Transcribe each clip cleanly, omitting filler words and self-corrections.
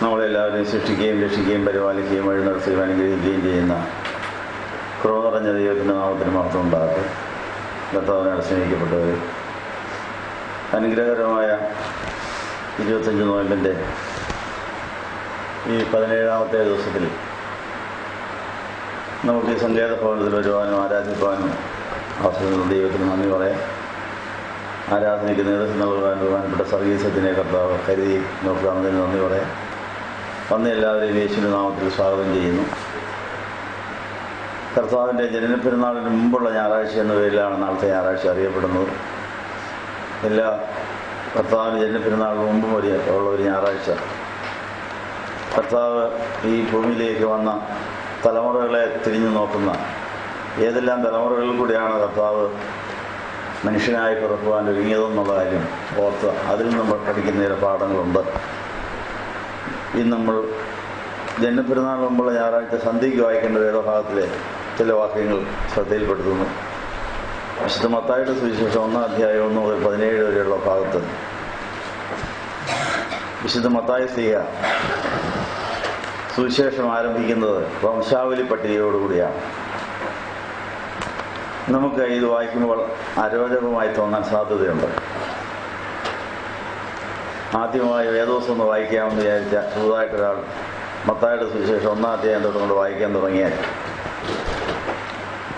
നമ്മളെല്ലാവരെയും സൃഷ്ടിക്കുകയും രക്ഷിക്കുകയും പരിപാലിക്കുകയും വഴി നടത്തുകയും അനുഗ്രഹിക്കുകയും ചെയ്യുന്ന കൃപ നിറഞ്ഞ ദൈവത്തിൻ്റെ നാമത്തിന് മഹത്വം ഉണ്ടാകട്ടെ. കർത്താവിനാൽ സ്നേഹിക്കപ്പെട്ടവർ, അനുഗ്രഹകരമായ 25 നോയമ്പിൻ്റെ ഈ 17ാമത്തെ ദിവസത്തിൽ നമുക്ക് ഈ സങ്കേത ഭവനത്തിൽ വരുവാനും ആരാധിക്കുവാനും അവസരം ദൈവത്തിന് നന്ദി പറയാം. ആരാധനയ്ക്ക് നേതൃത്വം നൽകുവാൻ ബഹുമാനപ്പെട്ട സർവീസത്തിനെ കർത്താവ് കരുതി നോക്കാമെന്നതിന് നന്ദി പറയാം. വന്ന് എല്ലാവരെയും യേശുവിൻ്റെ നാമത്തിൽ സ്വാഗതം ചെയ്യുന്നു. കർത്താവിൻ്റെ ജനനപ്പെരുന്നാളിന് മുമ്പുള്ള ഞായറാഴ്ച എന്ന പേരിലാണ് നാളത്തെ ഞായറാഴ്ച അറിയപ്പെടുന്നത്. എല്ലാ കർത്താവിൻ്റെ ജനനപ്പെരുന്നാളിന് മുമ്പും ഉള്ള ഒരു ഞായറാഴ്ച കർത്താവ് ഈ ഭൂമിയിലേക്ക് വന്ന തലമുറകളെ തിരിഞ്ഞു നോക്കുന്ന, ഏതെല്ലാം തലമുറകളിൽ കൂടിയാണ് കർത്താവ് മനുഷ്യനായി പിറക്കുവാൻ ഒരുങ്ങിയതെന്നുള്ള കാര്യം ഓർത്ത് അതിൽ നമ്മൾ പഠിക്കുന്ന ചില പാഠങ്ങളുണ്ട്. ഇന്ന് നമ്മൾ ജനനപ്പെരുന്നാളിന് മുമ്പുള്ള ഞായറാഴ്ച സന്ധ്യയ്ക്ക് വായിക്കേണ്ട വേദഭാഗത്തിലെ ചില വാക്യങ്ങൾ ശ്രദ്ധയിൽപ്പെടുത്തുന്നു. വിശുദ്ധ മത്തായിയുടെ സുവിശേഷം 1-ാം അധ്യായം 1 മുതൽ 17 വരെയുള്ള ഭാഗത്ത് വിശുദ്ധ മത്തായി ശ്ലീഹ സുവിശേഷം ആരംഭിക്കുന്നത് വംശാവലി പട്ടികയോടുകൂടിയാണ്. നമുക്ക് ഇത് വായിക്കുമ്പോൾ അരോചകമായി തോന്നാൻ സാധ്യതയുണ്ട്. ആദ്യമായി വേദോസം ഒന്ന് വായിക്കാമെന്ന് വിചാരിച്ച പുതുതായിട്ടൊരാൾ മത്തായിയുടെ സുവിശേഷം 1-ാം അധ്യായം തൊട്ടുകൊണ്ട് വായിക്കാൻ തുടങ്ങിയാൽ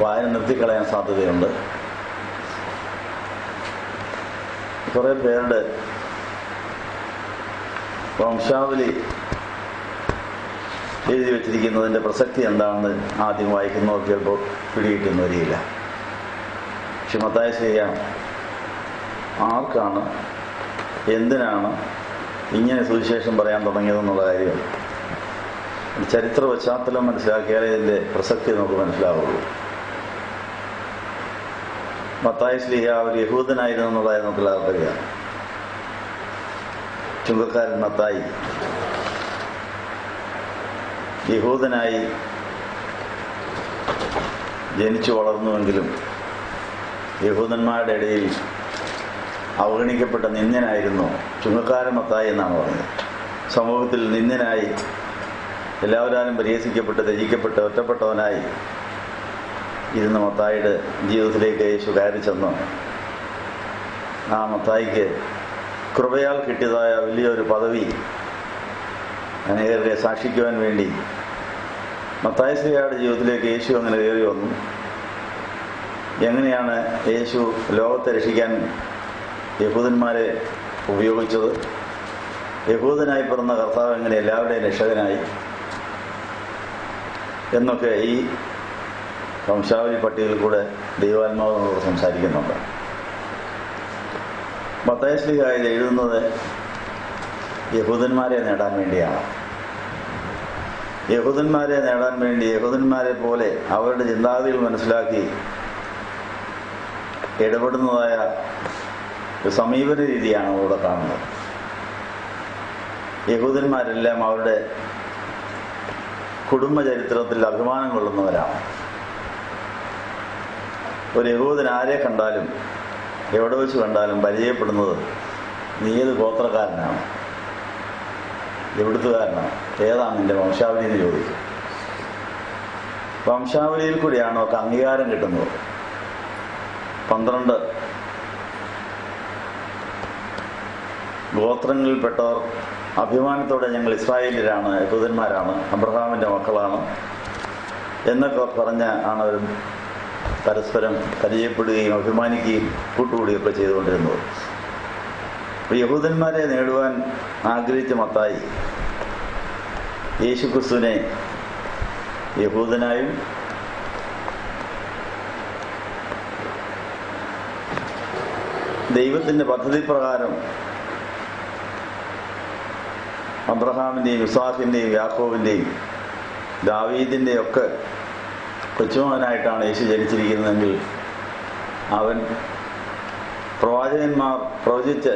വായന നിർത്തിക്കളയാൻ സാധ്യതയുണ്ട്. കുറേ പേരുടെ വംശാവലി എഴുതി വച്ചിരിക്കുന്നതിൻ്റെ പ്രസക്തി എന്താണെന്ന് ആദ്യം വായിക്കുന്നവർക്ക് ചിലപ്പോൾ പിടികിട്ടുന്ന വരികയില്ല. പക്ഷെ മത്തായി ശ്ലീഹ ആർക്കാണ്, എന്തിനാണ് ഇങ്ങനെ സുവിശേഷം പറയാൻ തുടങ്ങിയതെന്നുള്ള കാര്യം ചരിത്ര പശ്ചാത്തലം മനസ്സിലാക്കിയാലേ ഇതിൻ്റെ പ്രസക്തി നമുക്ക് മനസ്സിലാവുള്ളൂ. മത്തായി ശ്ലീഹ ഒരു യഹൂദനായിരുന്നു എന്നുള്ളതായി നമുക്കെല്ലാവർക്കും അറിയാം. ചുങ്കക്കാരൻ മത്തായി യഹൂദനായി ജനിച്ചു വളർന്നുവെങ്കിലും യഹൂദന്മാരുടെ ഇടയിൽ അവഗണിക്കപ്പെട്ട നിന്ദ്യനായിരുന്നു ചുങ്കക്കാരൻ മത്തായി എന്നാണ് പറഞ്ഞത്. സമൂഹത്തിൽ നിന്ദ്യനായി, എല്ലാവരും പരിഹസിക്കപ്പെട്ട്, ത്യജിക്കപ്പെട്ട്, ഒറ്റപ്പെട്ടവനായി ഇരുന്ന മത്തായിയുടെ ജീവിതത്തിലേക്ക് യേശു കയറി ചെന്നു. ആ മത്തായിക്ക് കൃപയാൽ കിട്ടിയതായ വലിയൊരു പദവി അനേകരെ സാക്ഷിക്കുവാൻ വേണ്ടി മത്തായി ശ്ലീഹയുടെ ജീവിതത്തിലേക്ക് യേശു അങ്ങനെ കയറി വന്നു. എങ്ങനെയാണ് യേശു ലോകത്തെ രക്ഷിക്കാൻ യഹൂദന്മാരെ ഉപയോഗിച്ചത്? യഹൂദനായി പിറന്ന കർത്താവ് എങ്ങനെ എല്ലാവരുടെയും രക്ഷകനായി എന്നൊക്കെ ഈ വംശാവലി പട്ടികയിൽ കൂടെ ദൈവാത്മാവ് നമ്മളോട് സംസാരിക്കുന്നുണ്ട്. മത്തായി ശ്ലീഹ ഇത് എഴുതുന്നത് യഹൂദന്മാരെ നേടാൻ വേണ്ടിയാണ്. യഹൂദന്മാരെ നേടാൻ വേണ്ടി യഹൂദന്മാരെ പോലെ അവരുടെ ചിന്താഗതികൾ മനസ്സിലാക്കി ഇടപെടുന്നതായ ഒരു സമീപന രീതിയാണ് ഇവിടെ കാണുന്നത്. യഹൂദന്മാരെല്ലാം അവരുടെ കുടുംബ ചരിത്രത്തിൽ അഭിമാനം കൊള്ളുന്നവരാണ്. ഒരു യഹൂദൻ ആരെ കണ്ടാലും എവിടെ വെച്ച് കണ്ടാലും പരിചയപ്പെടുന്നത് നീ ഏത് ഗോത്രക്കാരനാണ്, എവിടുത്തുകാരനാണ്, ഏതാണ് നിന്റെ വംശാവലി എന്ന് ചോദിക്കും. വംശാവലിയിൽ കൂടിയാണ് ഒക്കെ അംഗീകാരം കിട്ടുന്നത്. 12 ഗോത്രങ്ങളിൽപ്പെട്ടവർ അഭിമാനത്തോടെ ഞങ്ങൾ ഇസ്രായേലിയരാണ്, യഹൂദന്മാരാണ്, അബ്രഹാമിൻ്റെ മക്കളാണ് എന്നൊക്കെ പറഞ്ഞ് ആണ് അവർ പരസ്പരം പരിചയപ്പെടുകയും അഭിമാനിക്കുകയും കൂട്ടുകൂടുകയൊക്കെ ചെയ്തുകൊണ്ടിരുന്നത്. യഹൂദന്മാരെ നേടുവാൻ ആഗ്രഹിച്ച മത്തായി യേശുക്രിസ്തുവിനെ യഹൂദനായും ദൈവത്തിൻ്റെ പദ്ധതി പ്രകാരം അബ്രഹാമിൻ്റെയും ഇസ്ഹാക്കിൻ്റെയും യാക്കോബിൻ്റെയും ദാവീദിൻ്റെയും ഒക്കെ കൊച്ചുമകനായിട്ടാണ് യേശു ജനിച്ചിരിക്കുന്നതെങ്കിൽ അവൻ പ്രവാചകന്മാർ പ്രവചിച്ച്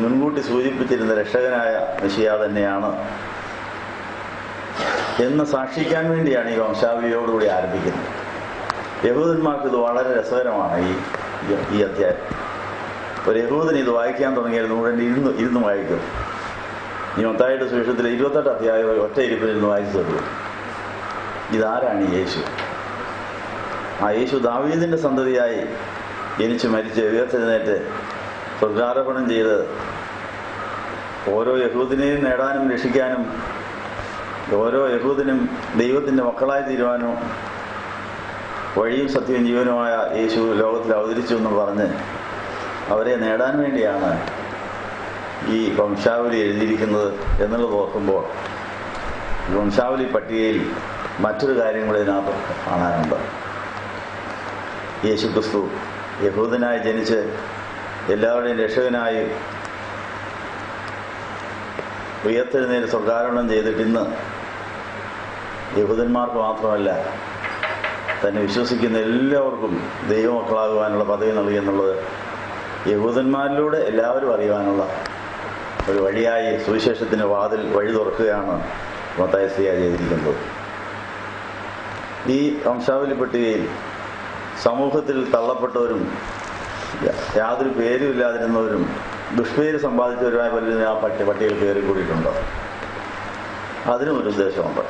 മുൻകൂട്ടി സൂചിപ്പിച്ചിരുന്ന രക്ഷകനായ മെശിയ തന്നെയാണ് എന്ന് സാക്ഷിക്കാൻ വേണ്ടിയാണ് ഈ വംശാവലിയോടുകൂടി ആരംഭിക്കുന്നത്. യഹൂദന്മാർക്ക് ഇത് വളരെ രസകരമാണ്. ഈ അധ്യായം ഒരു യഹൂദൻ ഇത് വായിക്കാൻ തുടങ്ങിയാൽ മുഴുവൻ ഇരുന്ന് വായിക്കും. ഈ മത്തായിയുടെ സുവിശേഷത്തിൽ 28 അധ്യായം ഒറ്റ ഇരിപ്പിൽ നിന്ന് വായിച്ചു തരുള്ളൂ. ഇതാരാണ് യേശു? ആ യേശു ദാവീദിൻ്റെ സന്തതിയായി ജനിച്ച് മരിച്ച് ഉയർത്തെഴുന്നേറ്റ് സ്വർഗാരോഹണം ചെയ്ത് ഓരോ യഹൂദിനെയും നേടാനും രക്ഷിക്കാനും ഓരോ യഹൂദിനും ദൈവത്തിൻ്റെ മക്കളായി തീരുവാനും വഴിയും സത്യവും ജീവനുമായ യേശു ലോകത്തിൽ അവതരിച്ചു എന്ന് പറഞ്ഞ് അവരെ നേടാൻ വേണ്ടിയാണ് ഈ വംശാവലി എഴുതിയിരിക്കുന്നത് എന്നുള്ളത് ഓർക്കുമ്പോൾ വംശാവലി പട്ടികയിൽ മറ്റൊരു കാര്യം കൂടെ ഇതിനകത്ത് കാണാനുണ്ട്. യേശു ക്രിസ്തു യഹൂദനായി ജനിച്ച് എല്ലാവരുടെയും രക്ഷകനായി ഉയർത്തെഴുന്നേറ്റ് സ്വർഗാരോഹണം ചെയ്തിട്ട് ഇന്ന് യഹൂദന്മാർക്ക് മാത്രമല്ല തന്നെ വിശ്വസിക്കുന്ന എല്ലാവർക്കും ദൈവമക്കളാകുവാനുള്ള പദവി നൽകി എന്നുള്ളത് യഹൂദന്മാരിലൂടെ എല്ലാവരും അറിയുവാനുള്ള ഒരു വഴിയായി സുവിശേഷത്തിൻ്റെ വാതിൽ വഴി തുറക്കുകയാണ് മത്തായി ശ്ലീഹ ചെയ്തിരിക്കുന്നത്. ഈ വംശാവലി പട്ടികയിൽ സമൂഹത്തിൽ തള്ളപ്പെട്ടവരും യാതൊരു പേരും ഇല്ലാതിരുന്നവരും ദുഷ്പേര് സമ്പാദിച്ചവരുമായ പലരും ആ പട്ടികയിൽ കയറി കൂടിയിട്ടുണ്ട്. അതിനും ഒരു ഉദ്ദേശമുണ്ട്.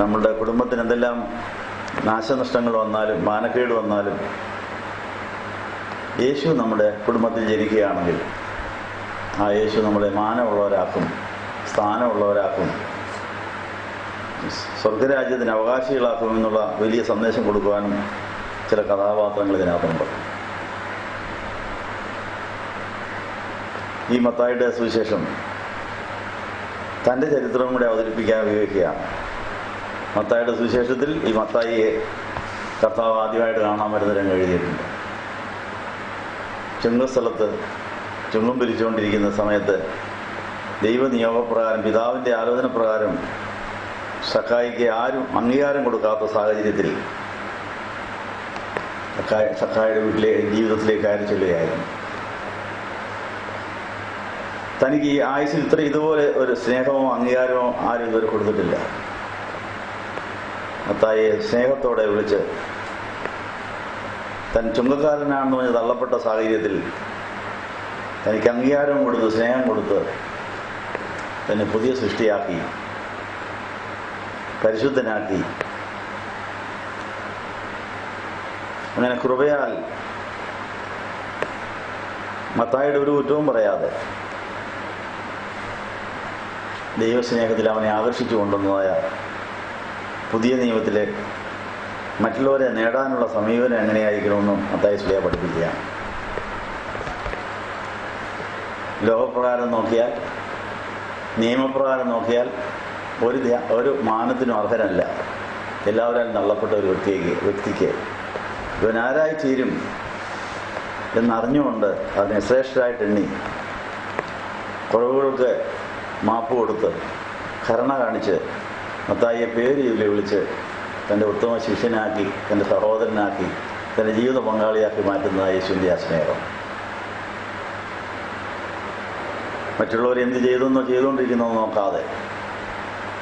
നമ്മളുടെ കുടുംബത്തിന് എന്തെല്ലാം നാശനഷ്ടങ്ങൾ വന്നാലും മാനക്കേട് വന്നാലും യേശു നമ്മുടെ കുടുംബത്തിൽ ജനിക്കുകയാണെങ്കിൽ ആ യേശു നമ്മളെ മാനമുള്ളവരാക്കും, സ്ഥാനമുള്ളവരാക്കും, സ്വർഗരാജ്യത്തിന് അവകാശികളാക്കുമെന്നുള്ള വലിയ സന്ദേശം കൊടുക്കുവാനും ചില കഥാപാത്രങ്ങൾ ഇതിനകത്തുണ്ട്. ഈ മത്തായിയുടെ സുവിശേഷം തൻ്റെ ചരിത്രവും കൂടെ അവതരിപ്പിക്കാൻ ഉപയോഗിക്കുകയാണ്. മത്തായിയുടെ സുവിശേഷത്തിൽ ഈ മത്തായിയെ കർത്താവ് ആദ്യമായിട്ട് കാണാൻ വരുന്ന രംഗം എഴുതിയിട്ടുണ്ട്. ചുങ്കസ്ഥലത്ത് ചുങ്കം പിരിച്ചുകൊണ്ടിരിക്കുന്ന സമയത്ത് ദൈവനിയോഗപ്രകാരം പിതാവിൻ്റെ ആലോചന പ്രകാരം സക്കായിക്ക് ആരും അംഗീകാരം കൊടുക്കാത്ത സാഹചര്യത്തിൽ സക്കായുടെ ജീവിതത്തിലേക്ക് കയറി ചെല്ലുകയായിരുന്നു. തനിക്ക് ഈ ആയുസ്സിൽ ഇതുപോലെ ഒരു സ്നേഹമോ അംഗീകാരമോ ആരും ഇതുവരെ കൊടുത്തിട്ടില്ല. മത്തായിയെ സ്നേഹത്തോടെ വിളിച്ച് തൻ ചുങ്കക്കാരനാണെന്ന് പറഞ്ഞ് തള്ളപ്പെട്ട സാഹചര്യത്തിൽ തനിക്ക് അംഗീകാരം കൊടുത്ത് സ്നേഹം കൊടുത്ത് തന്നെ പുതിയ സൃഷ്ടിയാക്കി, പരിശുദ്ധനാക്കി, അങ്ങനെ കൃപയാൽ മത്തായിയുടെ ഒരു കുറ്റവും പറയാതെ ദൈവസ്നേഹത്തിൽ അവനെ ആകർഷിച്ചു കൊണ്ടുവന്നതായ പുതിയ നിയമത്തിലെ മറ്റുള്ളവരെ നേടാനുള്ള സമീപനം എങ്ങനെയായിരിക്കണമെന്നും മത്തായി ശ്ലീഹ പഠിപ്പിക്കുകയാണ്. ലോകപ്രകാരം നോക്കിയാൽ, നിയമപ്രകാരം നോക്കിയാൽ ഒരു മാനത്തിനും അർഹനല്ല. എല്ലാവരും തള്ളപ്പെട്ട ഒരു വ്യക്തിക്ക് ഇവനാരായി തീരും എന്നറിഞ്ഞുകൊണ്ട് അതിനെ ശ്രേഷ്ഠരായിട്ട് എണ്ണി കുറവുകൾക്ക് മാപ്പ് കൊടുത്ത് കരുണ കാണിച്ച് മത്തായിയെ പേര് വിളിച്ച് തൻ്റെ ഉത്തമ ശിഷ്യനാക്കി, തൻ്റെ സഹോദരനാക്കി, തൻ്റെ ജീവിത പങ്കാളിയാക്കി മാറ്റുന്ന യേശുവിൻ്റെ ആ സ്നേഹം മറ്റുള്ളവർ എന്ത് ചെയ്തെന്നോ ചെയ്തുകൊണ്ടിരിക്കുന്നോ നോക്കാതെ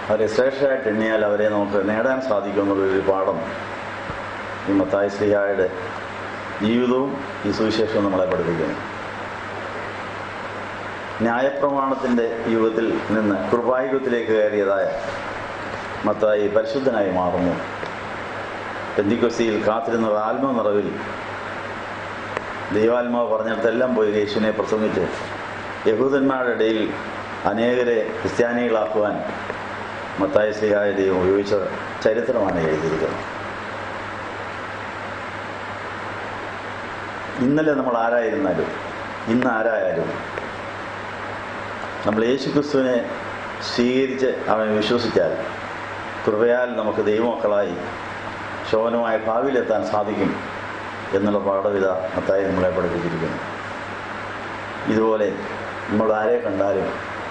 അവരെ ശ്രേഷ്ഠരായിട്ട് എണ്ണിയാൽ അവരെ നമുക്ക് നേടാൻ സാധിക്കുമെന്നുള്ളൊരു പാഠം ഈ മത്തായി ശ്ലീഹായുടെ ജീവിതവും ഈ സുവിശേഷവും നമ്മളെ പഠിപ്പിക്കുന്നു. ന്യായപ്രമാണത്തിൻ്റെ യുഗത്തിൽ നിന്ന് കൃപായുഗത്തിലേക്ക് കയറിയതായ മത്തായി പരിശുദ്ധനായി മാറുന്നു. പെന്തിക്കോസ്തിയിൽ കാത്തിരുന്ന ആത്മനിറവിൽ ദൈവാത്മാവ് പറഞ്ഞിടത്തെല്ലാം പോയി യേശുവിനെ പ്രസംഗിച്ച് യഹൂദന്മാരുടെ ഇടയിൽ അനേകരെ ക്രിസ്ത്യാനികളാക്കുവാൻ മത്തായി ശ്ലീഹായെ ദൈവം ഉപയോഗിച്ച ചരിത്രമാണ് എഴുതിയിരിക്കുന്നത്. ഇന്നലെ നമ്മൾ ആരായിരുന്നാലും ഇന്ന് ആരായാലും നമ്മൾ യേശുക്രിസ്തുവിനെ സ്വീകരിച്ച് അവനെ വിശ്വസിച്ചാൽ കൃപയാൽ നമുക്ക് ദൈവമക്കളായി ശോഭനമായ ഭാവിയിലെത്താൻ സാധിക്കും എന്നുള്ള പാഠവിധ മത്തായി നമ്മളെ പഠിപ്പിച്ചിരിക്കുന്നു. ഇതുപോലെ നമ്മൾ ആരെ കണ്ടാലും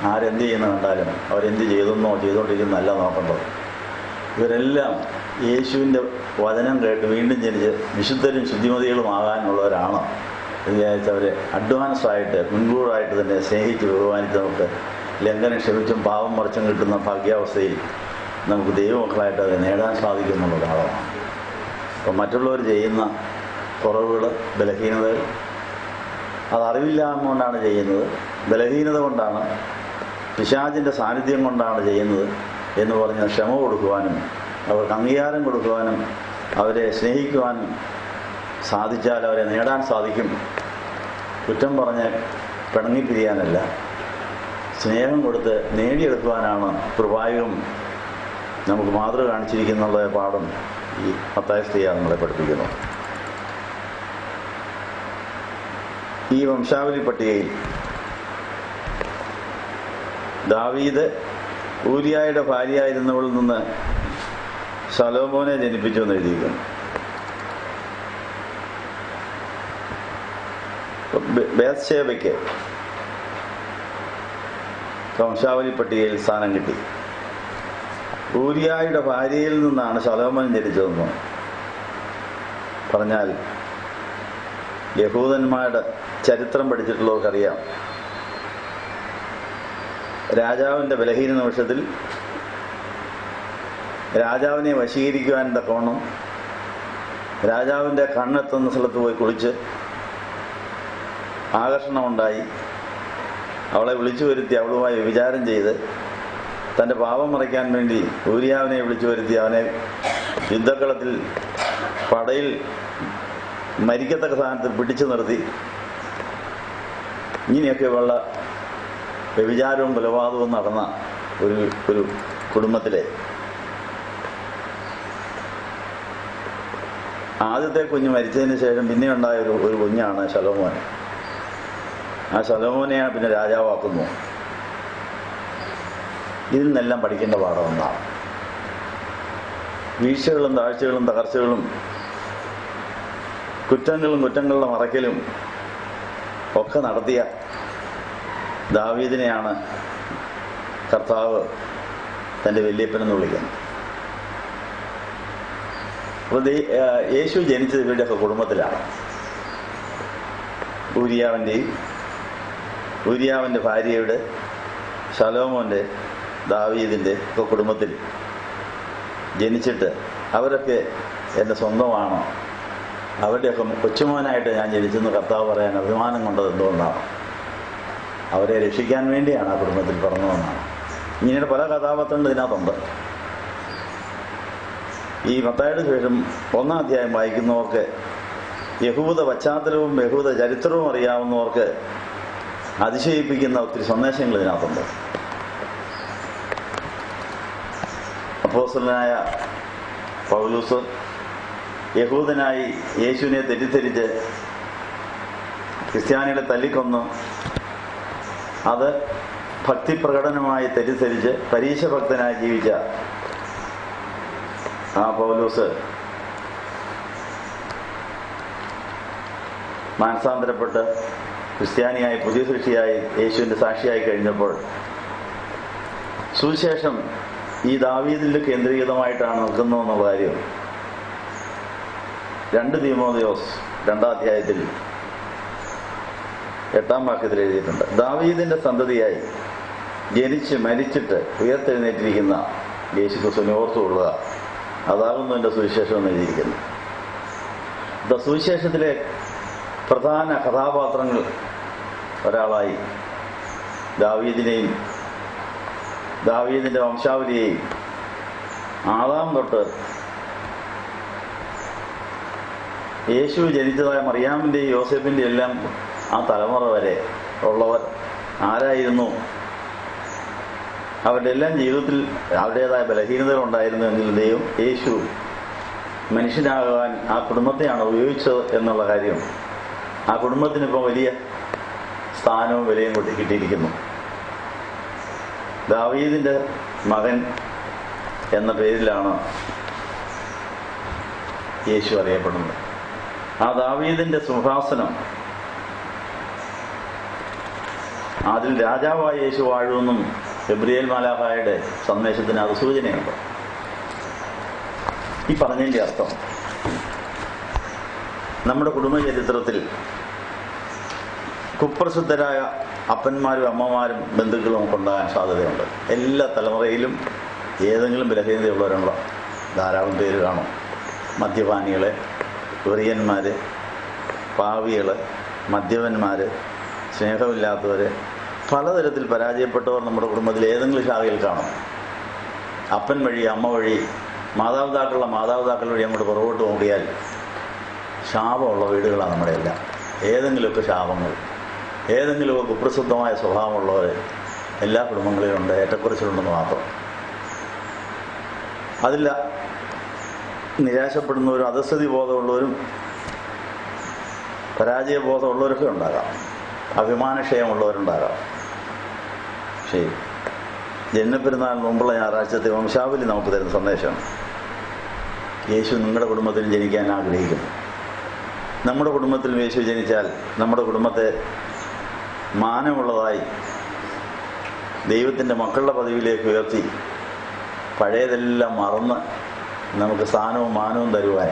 ആരെന്ത് ചെയ്യുന്ന കണ്ടാലും അവരെന്ത് ചെയ്തെന്നോ ചെയ്തുകൊണ്ടിരിക്കുന്നതല്ല നോക്കേണ്ടത്. ഇവരെല്ലാം യേശുവിൻ്റെ വചനം കേട്ട് വീണ്ടും ജനിച്ച് വിശുദ്ധരും ശുദ്ധിമതികളുമാകാനുള്ളവരാണ് എന്ന് വിചാരിച്ച് അവരെ അഡ്വാൻസായിട്ട് മുൻകൂറായിട്ട് തന്നെ സ്നേഹിച്ച് ബഹുമാനിച്ച് നമുക്ക് ലംഘനം ക്ഷമിച്ചും പാപം മറിച്ചും കിട്ടുന്ന ഭാഗ്യാവസ്ഥയിൽ നമുക്ക് ദൈവമക്കളായിട്ട് അത് നേടാൻ സാധിക്കുന്നുള്ള ഭാഗമാണ്. അപ്പം മറ്റുള്ളവർ ചെയ്യുന്ന കുറവുകൾ, ബലഹീനതകൾ അത് അറിവില്ലായ്മ കൊണ്ടാണ് ചെയ്യുന്നത്, ബലഹീനത കൊണ്ടാണ്, പിശാചിൻ്റെ സാന്നിധ്യം കൊണ്ടാണ് ചെയ്യുന്നത് എന്ന് പറഞ്ഞ് ക്ഷമ കൊടുക്കുവാനും അവർക്ക് അംഗീകാരം കൊടുക്കുവാനും അവരെ സ്നേഹിക്കുവാനും സാധിച്ചാൽ അവരെ നേടാൻ സാധിക്കും. കുറ്റം പറഞ്ഞ് പിണങ്ങിപ്പിരിയാനല്ല, സ്നേഹം കൊടുത്ത് നേടിയെടുക്കുവാനാണ് കൃപായുഗം നമുക്ക് മാതൃക കാണിച്ചിരിക്കുന്നുള്ള പാഠം ഈ മത്തായി സ്ത്രീ നമ്മളെ പഠിപ്പിക്കുന്നു. ഈ വംശാവലി പട്ടികയിൽ ദാവീദ് ഊരിയായുടെ ഭാര്യയായിരുന്നവളിൽ നിന്ന് ശലോമോനെ ജനിപ്പിച്ചു എന്ന് എഴുതിയിരിക്കുന്നു. ബേത്ശേബയ്ക്ക് വംശാവലി പട്ടികയിൽ സ്ഥാനം കിട്ടി. ഊരിയായുടെ ഭാര്യയിൽ നിന്നാണ് ശലോമോൻ ജനിച്ചതെന്ന് പറഞ്ഞാൽ യഹൂദന്മാരുടെ ചരിത്രം പഠിച്ചിട്ടുള്ളവർക്കറിയാം. രാജാവിൻ്റെ ബലഹീന നിമിഷത്തിൽ രാജാവിനെ വശീകരിക്കുവാൻ തക്കവണ്ണം രാജാവിൻ്റെ കണ്ണെത്തുന്ന സ്ഥലത്ത് പോയി കുളിച്ച് ആകർഷണമുണ്ടായി അവളെ വിളിച്ചു വരുത്തി അവളുമായി വ്യഭിചാരം ചെയ്ത് തൻ്റെ പാപം മറയ്ക്കാൻ വേണ്ടി ഊരിയാവിനെ വിളിച്ചു വരുത്തി അവനെ യുദ്ധക്കളത്തിൽ പടയിൽ മരിക്കത്തക്ക സ്ഥാനത്ത് പിടിച്ചു നിർത്തി ഇങ്ങനെയൊക്കെയുള്ള വ്യഭിചാരവും കൊലപാതകവും നടന്ന ഒരു കുടുംബത്തിലെ ആദ്യത്തെ കുഞ്ഞ് മരിച്ചതിന് ശേഷം പിന്നെ ഉണ്ടായ ഒരു കുഞ്ഞാണ് ശലോമോൻ. ആ ശലോമോനെയാണ് പിന്നെ രാജാവാക്കുന്നു. ഇതിൽ നിന്നെല്ലാം പഠിക്കേണ്ട പാഠം ഒന്നാണ്. വീഴ്ചകളും താഴ്ചകളും തകർച്ചകളും കുറ്റങ്ങളുടെ മറയ്ക്കലും ഒക്കെ നടത്തിയ ദാവീദിനെയാണ് കർത്താവ് തൻ്റെ വല്യപ്പനെന്ന് വിളിക്കുന്നത്. അപ്പോൾ യേശു ജനിച്ചത് ഇവരുടെയൊക്കെ കുടുംബത്തിലാണ്. ഊരിയാവിൻ്റെ ഭാര്യയുടെ, ശലോമോൻ്റെ, ദാവീദിൻ്റെ ഒക്കെ കുടുംബത്തിൽ ജനിച്ചിട്ട് അവരൊക്കെ എൻ്റെ സ്വന്തമാണ്, അവരുടെയൊക്കെ കൊച്ചുമോനായിട്ട് ഞാൻ ജനിച്ചെന്ന് കർത്താവ് പറയാൻ അഭിമാനം കൊണ്ടത് എന്തുകൊണ്ടാണ്? അവരെ രക്ഷിക്കാൻ വേണ്ടിയാണ് ആ കുടുംബത്തിൽ പിറന്നതെന്നാണ്. ഇങ്ങനെ പല കഥാപാത്രങ്ങൾ ഇതിനകത്തുണ്ട്. ഈ മത്തായിയുടെ ശേഷം 1-ാം അധ്യായം വായിക്കുന്നവർക്ക് യഹൂദ പശ്ചാത്തലവും യഹൂദ ചരിത്രവും അറിയാവുന്നവർക്ക് അതിശയിപ്പിക്കുന്ന ഒത്തിരി സന്ദേശങ്ങൾ ഇതിനകത്തുണ്ട്. അപ്പോസ്തലനായ പൗലോസ് യഹൂദനായി യേശുവിനെ തെറ്റിദ്ധരിച്ച് ക്രിസ്ത്യാനികളെ തല്ലിക്കൊന്നു, അത് ഭക്തിപ്രകടനമായി തെറ്റിദ്ധരിച്ച് പരീശഭക്തനായി ജീവിച്ച ആ പൗലോസ് മാനസാന്തരപ്പെട്ട് ക്രിസ്ത്യാനിയായി പുതിയ സൃഷ്ടിയായി യേശുവിൻ്റെ സാക്ഷിയായി കഴിഞ്ഞപ്പോൾ സുവിശേഷം ഈ ദാവീദിൽ കേന്ദ്രീകൃതമായിട്ടാണ് നിൽക്കുന്നു എന്നുള്ള കാര്യം 2 തീമോഥെയോസ് 2-ാം അധ്യായത്തിൽ 8-ാം വാക്യത്തിൽ എഴുതിയിട്ടുണ്ട്. ദാവീദിന്റെ സന്തതിയായി ജനിച്ച് മരിച്ചിട്ട് ഉയർത്തെഴുന്നേറ്റിരിക്കുന്ന യേശുക്രിസ്തുവിനെ ഓർത്തുകൊള്ളുക, അതാകുന്നു എൻ്റെ സുവിശേഷം എന്ന് എഴുതിയിരിക്കുന്നു. സുവിശേഷത്തിലെ പ്രധാന കഥാപാത്രങ്ങൾ ഒരാളായി ദാവീദിന്റെ വംശാവലിയെയും ആദാം തൊട്ട് യേശു ജനിച്ചതായ മറിയാമിൻ്റെയും യോസേഫിൻ്റെയും എല്ലാം ആ തലമുറ വരെ ഉള്ളവർ ആരായിരുന്നു? അവരുടെ എല്ലാം ജീവിതത്തിൽ അവരുടേതായ ബലഹീനതകൾ ഉണ്ടായിരുന്നു എങ്കിലും ദൈവം യേശു മനുഷ്യനാകാൻ ആ കുടുംബത്തെയാണ് ഉപയോഗിച്ചത് എന്നുള്ള കാര്യം ആ കുടുംബത്തിനിപ്പോൾ വലിയ സ്ഥാനവും വിലയും കൂട്ടി കിട്ടിയിരിക്കുന്നു. ദാവീദിന്റെ മകൻ എന്ന പേരിലാണ് യേശു അറിയപ്പെടുന്നത്. ആ ദാവീദിന്റെ സിംഹാസനം അതിൽ രാജാവായ യേശു വാഴുമെന്നും ഗബ്രിയേൽ മാലാഖയുടെ സന്ദേശത്തിന് അത് സൂചനയുണ്ട്. ഈ പറഞ്ഞതിൻ്റെ അർത്ഥം നമ്മുടെ കുടുംബചരിത്രത്തിൽ കുപ്രസിദ്ധരായ അപ്പന്മാരും അമ്മമാരും ബന്ധുക്കളും ഒക്കെ ഉണ്ടാകാൻ സാധ്യതയുണ്ട്. എല്ലാ തലമുറയിലും ഏതെങ്കിലും ബലഹീനതയുള്ളവരുള്ള ധാരാളം പേര് കാണും. മദ്യപാനികളെ, വെറിയന്മാർ, പാവികൾ, മദ്യപന്മാർ, സ്നേഹമില്ലാത്തവർ, പലതരത്തിൽ പരാജയപ്പെട്ടവർ നമ്മുടെ കുടുംബത്തിൽ ഏതെങ്കിലും ശാഖയിൽ കാണും. അപ്പൻ വഴി, അമ്മ വഴി, മാതാപിതാക്കൾ വഴി അങ്ങോട്ട് പുറകോട്ട് നോക്കിയാൽ ശാപമുള്ള വീടുകളാണ് നമ്മുടെ എല്ലാം. ഏതെങ്കിലുമൊക്കെ ശാപങ്ങൾ, ഏതെങ്കിലുമൊക്കെ കുപ്രസിദ്ധമായ സ്വഭാവമുള്ളവർ എല്ലാ കുടുംബങ്ങളിലുണ്ട്. ഏറ്റക്കുറച്ചിലുണ്ടെന്ന് മാത്രം. അതില്ല നിരാശപ്പെടുന്നവരും അധസ്ഥിതി ബോധമുള്ളവരും പരാജയബോധമുള്ളവരൊക്കെ ഉണ്ടാകാം. അഭിമാനക്ഷയമുള്ളവരുണ്ടാകാം. ശരി, ജന്മപ്പെരുന്നാളിന് മുമ്പുള്ള ഞായറാഴ്ചത്തെ വംശാവലി നമുക്ക് തരുന്ന സന്ദേശം, യേശു നിങ്ങളുടെ കുടുംബത്തിൽ ജനിക്കാൻ ആഗ്രഹിക്കുന്നു. നമ്മുടെ കുടുംബത്തിൽ യേശു ജനിച്ചാൽ നമ്മുടെ കുടുംബത്തെ മാനമുള്ളതായി ദൈവത്തിൻ്റെ മക്കളുടെ പദവിയിലേക്ക് ഉയർത്തി പഴയതെല്ലാം മറന്ന് നമുക്ക് സ്ഥാനവും മാനവും തരുവാൻ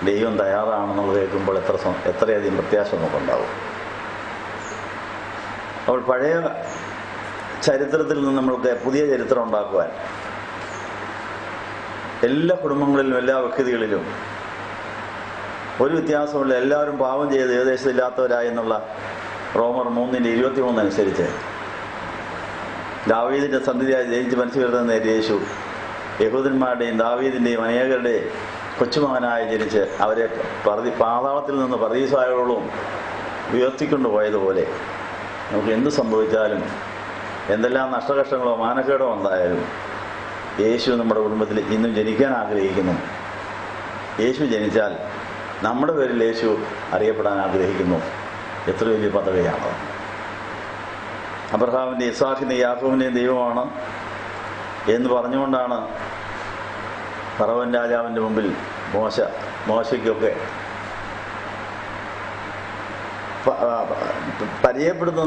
ദൈവം തയ്യാറാണെന്നുള്ളത് കേൾക്കുമ്പോൾ എത്രയധികം പ്രത്യാശ നമുക്കുണ്ടാവും. അപ്പോൾ പഴയ ചരിത്രത്തിൽ നിന്ന് നമ്മൾക്ക് പുതിയ ചരിത്രം ഉണ്ടാക്കുവാൻ എല്ലാ കുടുംബങ്ങളിലും എല്ലാ വ്യക്തികളിലും ഒരു വ്യത്യാസമില്ല. എല്ലാവരും പാപം ചെയ്ത് ഏകദേശമില്ലാത്തവരായി എന്നുള്ള റോമർ 3:23 അനുസരിച്ച് ദാവീദിന്റെ സന്തതിയായി ജനിച്ച് മരിച്ചു വരുന്ന യേശു യഹൂദന്മാരുടെയും ദാവീദിന്റെയും അനേകരുടെ കൊച്ചുമകനായി ജനിച്ച് അവരെ പാതാളത്തിൽ നിന്ന് പർദീസായോളം ഉയർത്തിക്കൊണ്ടു പോയതുപോലെ നമുക്ക് എന്ത് സംഭവിച്ചാലും, എന്തെല്ലാം നഷ്ടകഷ്ടങ്ങളോ മാനക്കേടോ ഉണ്ടായാലും യേശു നമ്മുടെ കുടുംബത്തിൽ ഇന്നും ജനിക്കാൻ ആഗ്രഹിക്കുന്നു. യേശു ജനിച്ചാൽ നമ്മുടെ പേരിൽ യേശു അറിയപ്പെടാൻ ആഗ്രഹിക്കുന്നു. എത്ര വലിയ പദവിയാണ്! അബ്രഹാമിൻ്റെയും ഇസ്ഹാക്കിൻ്റെയും യാക്കോബിൻ്റെയും ദൈവമാണ് എന്ന് പറഞ്ഞുകൊണ്ടാണ് ഫറവോൻ രാജാവിൻ്റെ മുമ്പിൽ മോശയ്ക്കൊക്കെ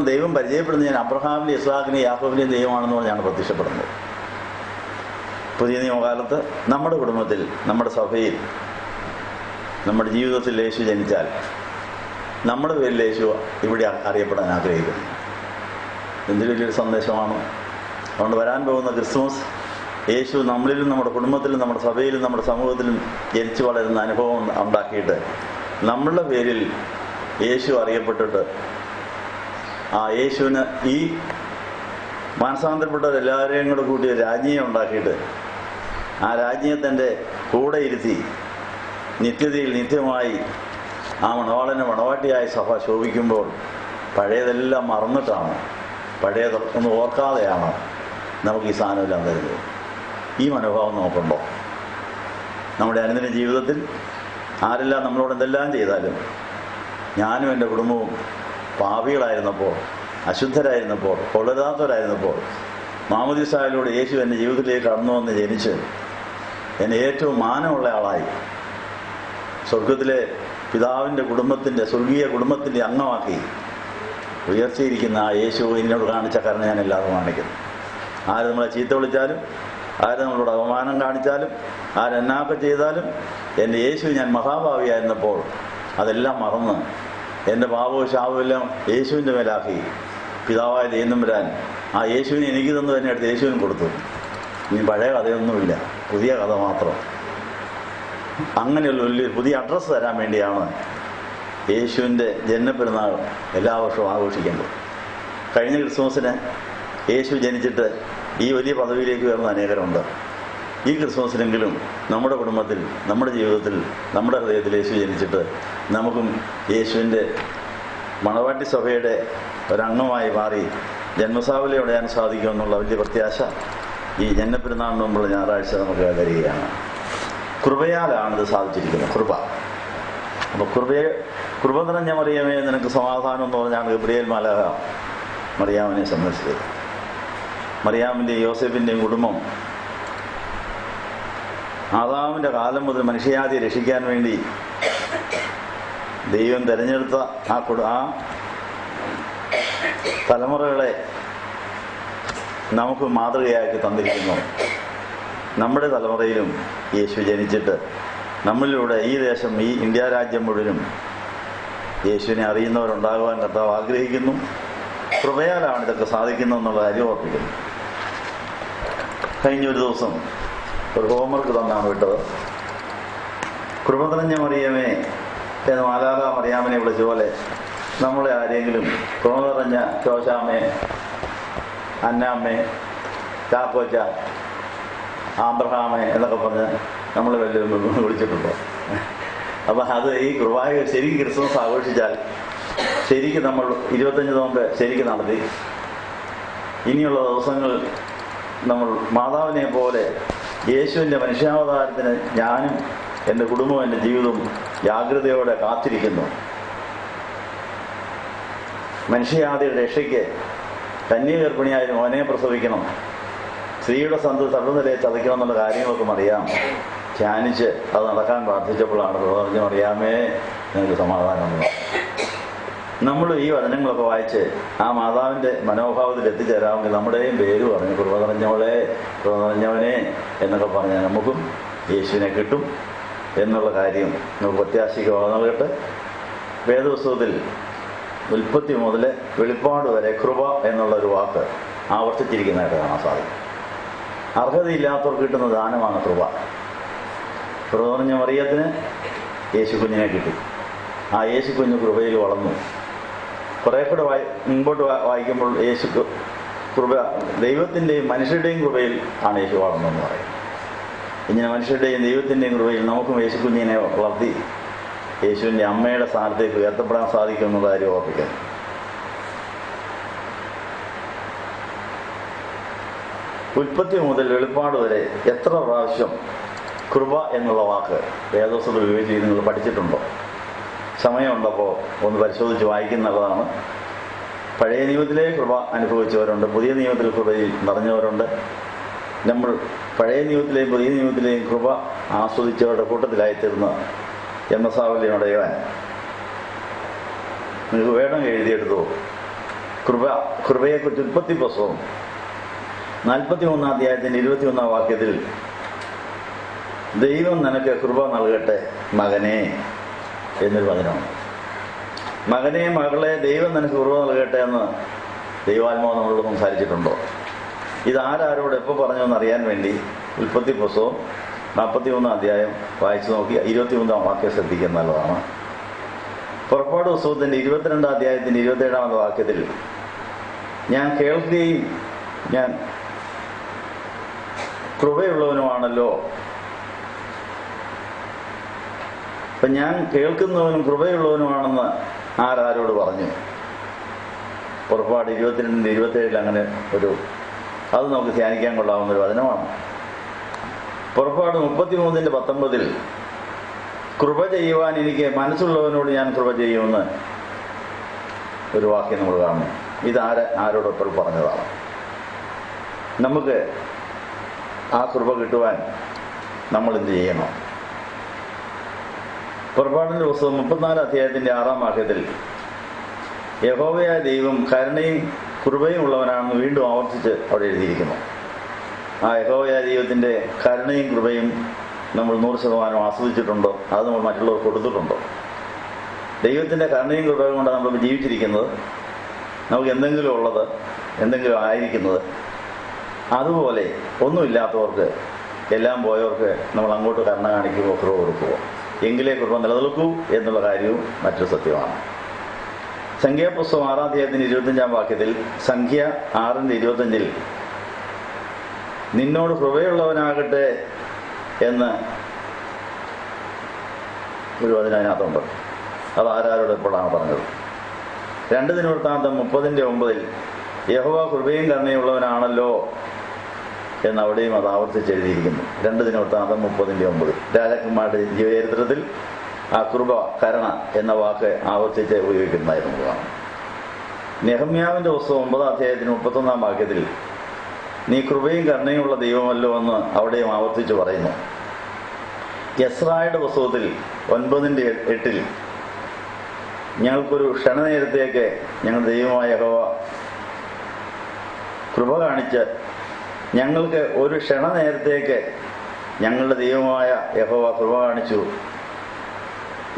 ദൈവം പരിചയപ്പെടുന്ന ഞാൻ അബ്രഹാമിൻ്റെയും ഇസ്ഹാക്കിൻ്റെയും യാക്കോബിൻ്റെയും ദൈവമാണെന്ന് പറഞ്ഞാണ് പ്രത്യക്ഷപ്പെടുന്നത്. പുതിയ നിയമകാലത്ത് നമ്മുടെ കുടുംബത്തിൽ, നമ്മുടെ സഭയിൽ, നമ്മുടെ ജീവിതത്തിൽ യേശു ജനിച്ചാൽ നമ്മുടെ പേരിൽ യേശു ഇവിടെ അറിയപ്പെടാൻ ആഗ്രഹിക്കുന്നു. എന്തൊരു വലിയൊരു സന്ദേശമാണ്! അതുകൊണ്ട് വരാൻ പോകുന്ന ക്രിസ്മസ് യേശു നമ്മളിലും നമ്മുടെ കുടുംബത്തിലും നമ്മുടെ സഭയിലും നമ്മുടെ സമൂഹത്തിലും ജനിച്ചു വളരുന്ന അനുഭവം ഉണ്ടാക്കിയിട്ട് നമ്മളുടെ പേരിൽ യേശു അറിയപ്പെട്ടിട്ട് ആ യേശുവിന് ഈ മാനസാന്തരപ്പെട്ടവരെല്ലാവരെയും കൂടെ കൂട്ടിയ രാജ്ഞിയെ ഉണ്ടാക്കിയിട്ട് ആ രാജ്ഞിയെ തൻ്റെ കൂടെ ഇരുത്തി നിത്യതയിൽ നിത്യമായി ആ മണവാട്ടിയായ സഭ ശോഭിക്കുമ്പോൾ പഴയതെല്ലാം മറന്നിട്ടാണ്, പഴയതൊന്നും ഓർക്കാതെയാണ് നമുക്ക് ഈ സാധനമെല്ലാം തരുന്നത്. ഈ മനോഭാവം നമുക്കുണ്ടോ? നമ്മുടെ അനുദിന ജീവിതത്തിൽ ആരെല്ലാം നമ്മളോട് എന്തെല്ലാം ചെയ്താലും, ഞാനും എൻ്റെ കുടുംബവും പാപികളായിരുന്നപ്പോൾ, അശുദ്ധരായിരുന്നപ്പോൾ, കൊള്ളരുതാത്തവരായിരുന്നപ്പോൾ മാമോദീസായിലൂടെ യേശു എൻ്റെ ജീവിതത്തിലേക്ക് കടന്നു വന്ന് ജനിച്ച് എന്നെ ഏറ്റവും മാനമുള്ള ആളായി സ്വർഗത്തിലെ പിതാവിൻ്റെ കുടുംബത്തിൻ്റെ, സ്വർഗീയ കുടുംബത്തിൻ്റെ അംഗമാക്കി ഉയർച്ചയിരിക്കുന്ന ആ യേശു എന്നോട് കാണിച്ച കരുണ ഞാൻ എല്ലാവരും കാണിക്കുന്നു. ആര് നമ്മളെ ചീത്ത വിളിച്ചാലും, ആര് നമ്മളോട് അപമാനം കാണിച്ചാലും, ആരെന്നാക്കെ ചെയ്താലും എൻ്റെ യേശു ഞാൻ മഹാഭാവിയായിരുന്നപ്പോൾ അതെല്ലാം മറന്ന് എൻ്റെ പാപവും ശാപവും എല്ലാം യേശുവിൻ്റെ മേലാക്കി പിതാവായ ദൈവം വരാൻ ആ യേശുവിനെ എനിക്ക് തന്നു തന്നെ അടുത്ത് യേശുവിനും കൊടുത്തു. ഇനി പഴയ കഥയൊന്നുമില്ല, പുതിയ കഥ മാത്രം. അങ്ങനെയുള്ള വലിയ പുതിയ അഡ്രസ്സ് തരാൻ വേണ്ടിയാണ് യേശുവിൻ്റെ ജന്മപ്പെരുന്നാൾ എല്ലാ വർഷവും ആഘോഷിക്കേണ്ടത്. കഴിഞ്ഞ ക്രിസ്മസിന് യേശു ജനിച്ചിട്ട് ഈ വലിയ പദവിയിലേക്ക് വരുന്ന അനേകരുണ്ട്. ഈ ക്രിസ്മസിനെങ്കിലും നമ്മുടെ കുടുംബത്തിൽ, നമ്മുടെ ജീവിതത്തിൽ, നമ്മുടെ ഹൃദയത്തിൽ യേശു ജനിച്ചിട്ട് നമുക്കും യേശുവിൻ്റെ മണവാട്ടി സഭയുടെ ഒരംഗമായി മാറി ജന്മസാവലി അടയാൻ സാധിക്കുമെന്നുള്ള വലിയ പ്രത്യാശ ഈ ജന്മപ്പെരുന്നാളിന് മുമ്പുള്ള ഞായറാഴ്ച നമുക്ക് തരികയാണ്. കൃപയാലാണിത് സാധിച്ചിരിക്കുന്നത്. അപ്പോൾ കൃപ നിറഞ്ഞ മറിയമേ നിനക്ക് സമാധാനം എന്ന് പറഞ്ഞാണ് ഗബ്രിയേൽ മാലാഖ മറിയാമിനെ സന്ദർശിച്ചത്. മറിയാമിൻ്റെയും യോസേഫിൻ്റെയും കുടുംബം ആദാമിൻ്റെ കാലം മുതൽ മനുഷ്യജാതിയെ രക്ഷിക്കാൻ വേണ്ടി ദൈവം തിരഞ്ഞെടുത്ത ആ തലമുറകളെ നമുക്ക് മാതൃകയാക്കി തന്നിരിക്കുന്നു. നമ്മുടെ തലമുറയിലും യേശു ജനിച്ചിട്ട് നമ്മളിലൂടെ ഈ ദേശം, ഈ ഇന്ത്യ രാജ്യം മുഴുവനും യേശുവിനെ അറിയുന്നവരുണ്ടാകുവാൻ കർത്താവ് ആഗ്രഹിക്കുന്നു. കൃപയാലാണ് ഇതൊക്കെ സാധിക്കുന്നതെന്നുള്ള കാര്യം ഓർപ്പിക്കുന്നു. കഴിഞ്ഞൊരു ദിവസം ഒരു ഹോംവർക്ക് തന്നാണ് വിട്ടത്. കൃപ നിറഞ്ഞ മറിയമേ എന്ന് മാലാഖ മറിയാമിനെ വിളിച്ച പോലെ നമ്മളെ ആരെങ്കിലും കൃപ നിറഞ്ഞ ചോശാമ്മേ, അന്നാമ്മേ, ചാക്കോച്ച, ആബ്രഹാമേ എന്നൊക്കെ പറഞ്ഞ് നമ്മൾ വല്ലതും വിളിച്ചിട്ടുണ്ടോ? അപ്പം അത് ഈ കുർബാന ശരിക്കും ക്രിസ്മസ് ആഘോഷിച്ചാൽ ശരിക്കും നമ്മൾ 25 നോമ്പ് ശരിക്കും നടത്തി ഇനിയുള്ള ദിവസങ്ങൾ നമ്മൾ മാതാവിനെ പോലെ യേശുവിൻ്റെ മനുഷ്യാവതാരത്തിന് ഞാനും എൻ്റെ കുടുംബവും എൻ്റെ ജീവിതവും ജാഗ്രതയോടെ കാത്തിരിക്കുന്നു. മനുഷ്യജാതിയുടെ രക്ഷയ്ക്ക് കന്യഗർഭിണിയായ മോനെ പ്രസവിക്കണം, സ്ത്രീയുടെ സന്ത് സർവ്വനിലയെ ചതയ്ക്കണം എന്നുള്ള കാര്യങ്ങളൊക്കെ അറിയാം. ധ്യാനിച്ച് അത് നടക്കാൻ പ്രാർത്ഥിച്ചപ്പോഴാണ് പറഞ്ഞു, അറിയാമേ നിങ്ങൾക്ക് സമാധാനം. നമ്മൾ ഈ വചനങ്ങളൊക്കെ വായിച്ച് ആ മാതാവിൻ്റെ മനോഭാവത്തിൽ എത്തിച്ചേരാമെങ്കിൽ നമ്മുടെയും പേര് പറഞ്ഞു കൃപ നിറഞ്ഞവളെ, കൃപ നിറഞ്ഞവനെ എന്നൊക്കെ പറഞ്ഞാൽ നമുക്കും യേശുവിനെ കിട്ടും എന്നുള്ള കാര്യം നമുക്ക് പ്രത്യാശയ്ക്ക് നൽകട്ടെ. വേദപുസ്തകത്തിൽ ഉൽപ്പത്തി മുതൽ വെളിപ്പാട് വരെ കൃപ എന്നുള്ളൊരു വാക്ക് ആവർത്തിച്ചിരിക്കുന്നതായിട്ട് കാണാൻ സാധിക്കും. അർഹതയില്ലാത്തവർക്ക് കിട്ടുന്ന ദാനമാണ് കൃപ. കൃപ നിറഞ്ഞ മറിയത്തിന് യേശു കുഞ്ഞിനെ കിട്ടി. ആ യേശു കുഞ്ഞ് കൃപയിൽ വളർന്നു. കുറേ കൂടെ മുമ്പോട്ട് വായിക്കുമ്പോൾ യേശു കൃപ ദൈവത്തിൻ്റെയും മനുഷ്യരുടെയും കൃപയിൽ ആണ് യേശു വളർന്നതെന്ന് പറയും. ഇങ്ങനെ മനുഷ്യരുടെയും ദൈവത്തിൻ്റെയും കൃപയിൽ നമുക്കും യേശു കുഞ്ഞിനെ വളർത്തി യേശുവിൻ്റെ അമ്മയുടെ സ്ഥാനത്തേക്ക് ഉയർത്തപ്പെടാൻ സാധിക്കുമെന്ന കാര്യം ഓർപ്പിക്കുന്നു. ഉൽപ്പത്തി മുതൽ വെളിപ്പാട് വരെ എത്ര പ്രാവശ്യം കൃപ എന്നുള്ള വാക്ക് വേദപുസ്തകത്തിൽ ഉപയോഗിച്ച് നിങ്ങൾ പഠിച്ചിട്ടുണ്ടോ? സമയമുണ്ടപ്പോൾ ഒന്ന് പരിശോധിച്ച് വായിക്കുന്നതാണ്. പഴയ നിയമത്തിലെ കൃപ അനുഭവിച്ചവരുണ്ട്, പുതിയ നിയമത്തിൽ കൃപയിൽ നിറഞ്ഞവരുണ്ട്. നമ്മൾ പഴയ നിയമത്തിലെയും പുതിയ നിയമത്തിലെയും കൃപ ആസ്വദിച്ചവരുടെ കൂട്ടത്തിലായിത്തീർന്ന് എമ്മസാവലിനോട് യോൻ നിങ്ങൾക്ക് വേണം എഴുതിയെടുത്തു. കൃപയെക്കുറിച്ച് ഉൽപ്പത്തി പുസ്തകം 43 അധ്യായത്തിൻ്റെ 21 വാക്യത്തിൽ ദൈവം നിനക്ക് കൃപ നൽകട്ടെ മകനെ എന്നൊരു വചനമാണ്. മകനെ, മകളെ, ദൈവം നിനക്ക് കൃപ നൽകട്ടെ എന്ന് ദൈവാത്മാവ് നമ്മളോട് സംസാരിച്ചിട്ടുണ്ടോ? ഇതാരോട് എപ്പോൾ പറഞ്ഞു എന്നറിയാൻ വേണ്ടി ഉൽപ്പത്തി പുസ്തകം 41 അധ്യായം വായിച്ചു നോക്കി 21 വാക്യം ശ്രദ്ധിക്കുന്ന നല്ലതാണ്. പുറപ്പാട് പുസ്തകത്തിൻ്റെ 22 അധ്യായത്തിൻ്റെ 27 വാക്യത്തിൽ ഞാൻ കേൾക്കുകയും ഞാൻ കൃപയുള്ളവനുമാണല്ലോ, അപ്പം ഞാൻ കേൾക്കുന്നവനും കൃപയുള്ളവനുമാണെന്ന് ആരോട് പറഞ്ഞു? പുറപ്പാട് 22-27 അങ്ങനെ അത് നമുക്ക് ധ്യാനിക്കാൻ കൊള്ളാവുന്നൊരു വചനമാണ്. പുറപ്പാട് 33-19 കൃപ ചെയ്യുവാൻ എനിക്ക് മനസ്സുള്ളവനോട് ഞാൻ കൃപ ചെയ്യുമെന്ന് ഒരു വാക്യം നമ്മൾ കാണുന്നു. ആരോടൊപ്പം പറഞ്ഞതാണ്. നമുക്ക് ആ കൃപ കിട്ടുവാൻ നമ്മൾ എന്ത് ചെയ്യണം? പുറപ്പാടിൻ്റെ പുസ്തകം 34 അധ്യായത്തിൻ്റെ 6 വാക്യത്തിൽ യഹോവയായ ദൈവം കരുണയും കൃപയും ഉള്ളവനാണെന്ന് വീണ്ടും ആവർത്തിച്ച് അവിടെ എഴുതിയിരിക്കുന്നു. ആ യഹോവയായ ദൈവത്തിൻ്റെ കരുണയും കൃപയും നമ്മൾ 100% ആസ്വദിച്ചിട്ടുണ്ടോ? അത് നമ്മൾ മറ്റുള്ളവർക്ക് കൊടുത്തിട്ടുണ്ടോ? ദൈവത്തിൻ്റെ കരുണയും കൃപയും കൊണ്ടാണ് നമ്മൾ ജീവിച്ചിരിക്കുന്നത്. നമുക്ക് എന്തെങ്കിലും ഉള്ളത്, എന്തെങ്കിലും ആയിരിക്കുന്നത്. അതുപോലെ ഒന്നുമില്ലാത്തവർക്ക്, എല്ലാം പോയവർക്ക് നമ്മൾ അങ്ങോട്ട് കരുണ കാണിക്കുമോ, കൃപ കൊടുക്കുമോ? എങ്കിലേ കൃപ നിലനിൽക്കൂ എന്നുള്ള കാര്യവും മറ്റൊരു സത്യമാണ്. സംഖ്യാപുസ്തകം 6 അധ്യായത്തിൻ്റെ 25 വാക്യത്തിൽ സംഖ്യ 6:25 നിന്നോട് കൃപയുള്ളവനാകട്ടെ എന്ന് ഒരു അതിനകത്തുണ്ട്. അത് ആരോട് എപ്പോഴാണ് പറഞ്ഞത്? 2 ദിനവൃത്താന്തം 30:9 യഹോവ കൃപയും കരുണയുള്ളവനാണല്ലോ എന്ന് അവിടെയും അത് ആവർത്തിച്ചെഴുതിയിരിക്കുന്നു. 2 ദിനവൃത്താന്തം 30:9 രാജാക്കന്മാരുടെ ജീവചരിത്രത്തിൽ ആ കൃപ, കരുണ എന്ന വാക്ക് ആവർത്തിച്ച് ഉപയോഗിക്കുന്നതായിരുന്നതാണ്. നെഹമ്യാവിൻ്റെ പുസ്തകം 9 അധ്യായത്തിന് 31 വാക്യത്തിൽ നീ കൃപയും കരുണയുമുള്ള ദൈവമല്ലോ എന്ന് അവിടെയും ആവർത്തിച്ച് പറയുന്നു. എസ്രായുടെ പുസ്തകത്തിൽ 9:8 ഞങ്ങൾക്കൊരു ക്ഷണനേരത്തേക്ക് ഞങ്ങളുടെ ദൈവമായ യഹോവ കൃപ കാണിച്ച് ഞങ്ങൾക്ക് ഒരു ക്ഷണനേരത്തേക്ക് ഞങ്ങളുടെ ദൈവമായ യഹോവ കൃപ കാണിച്ചു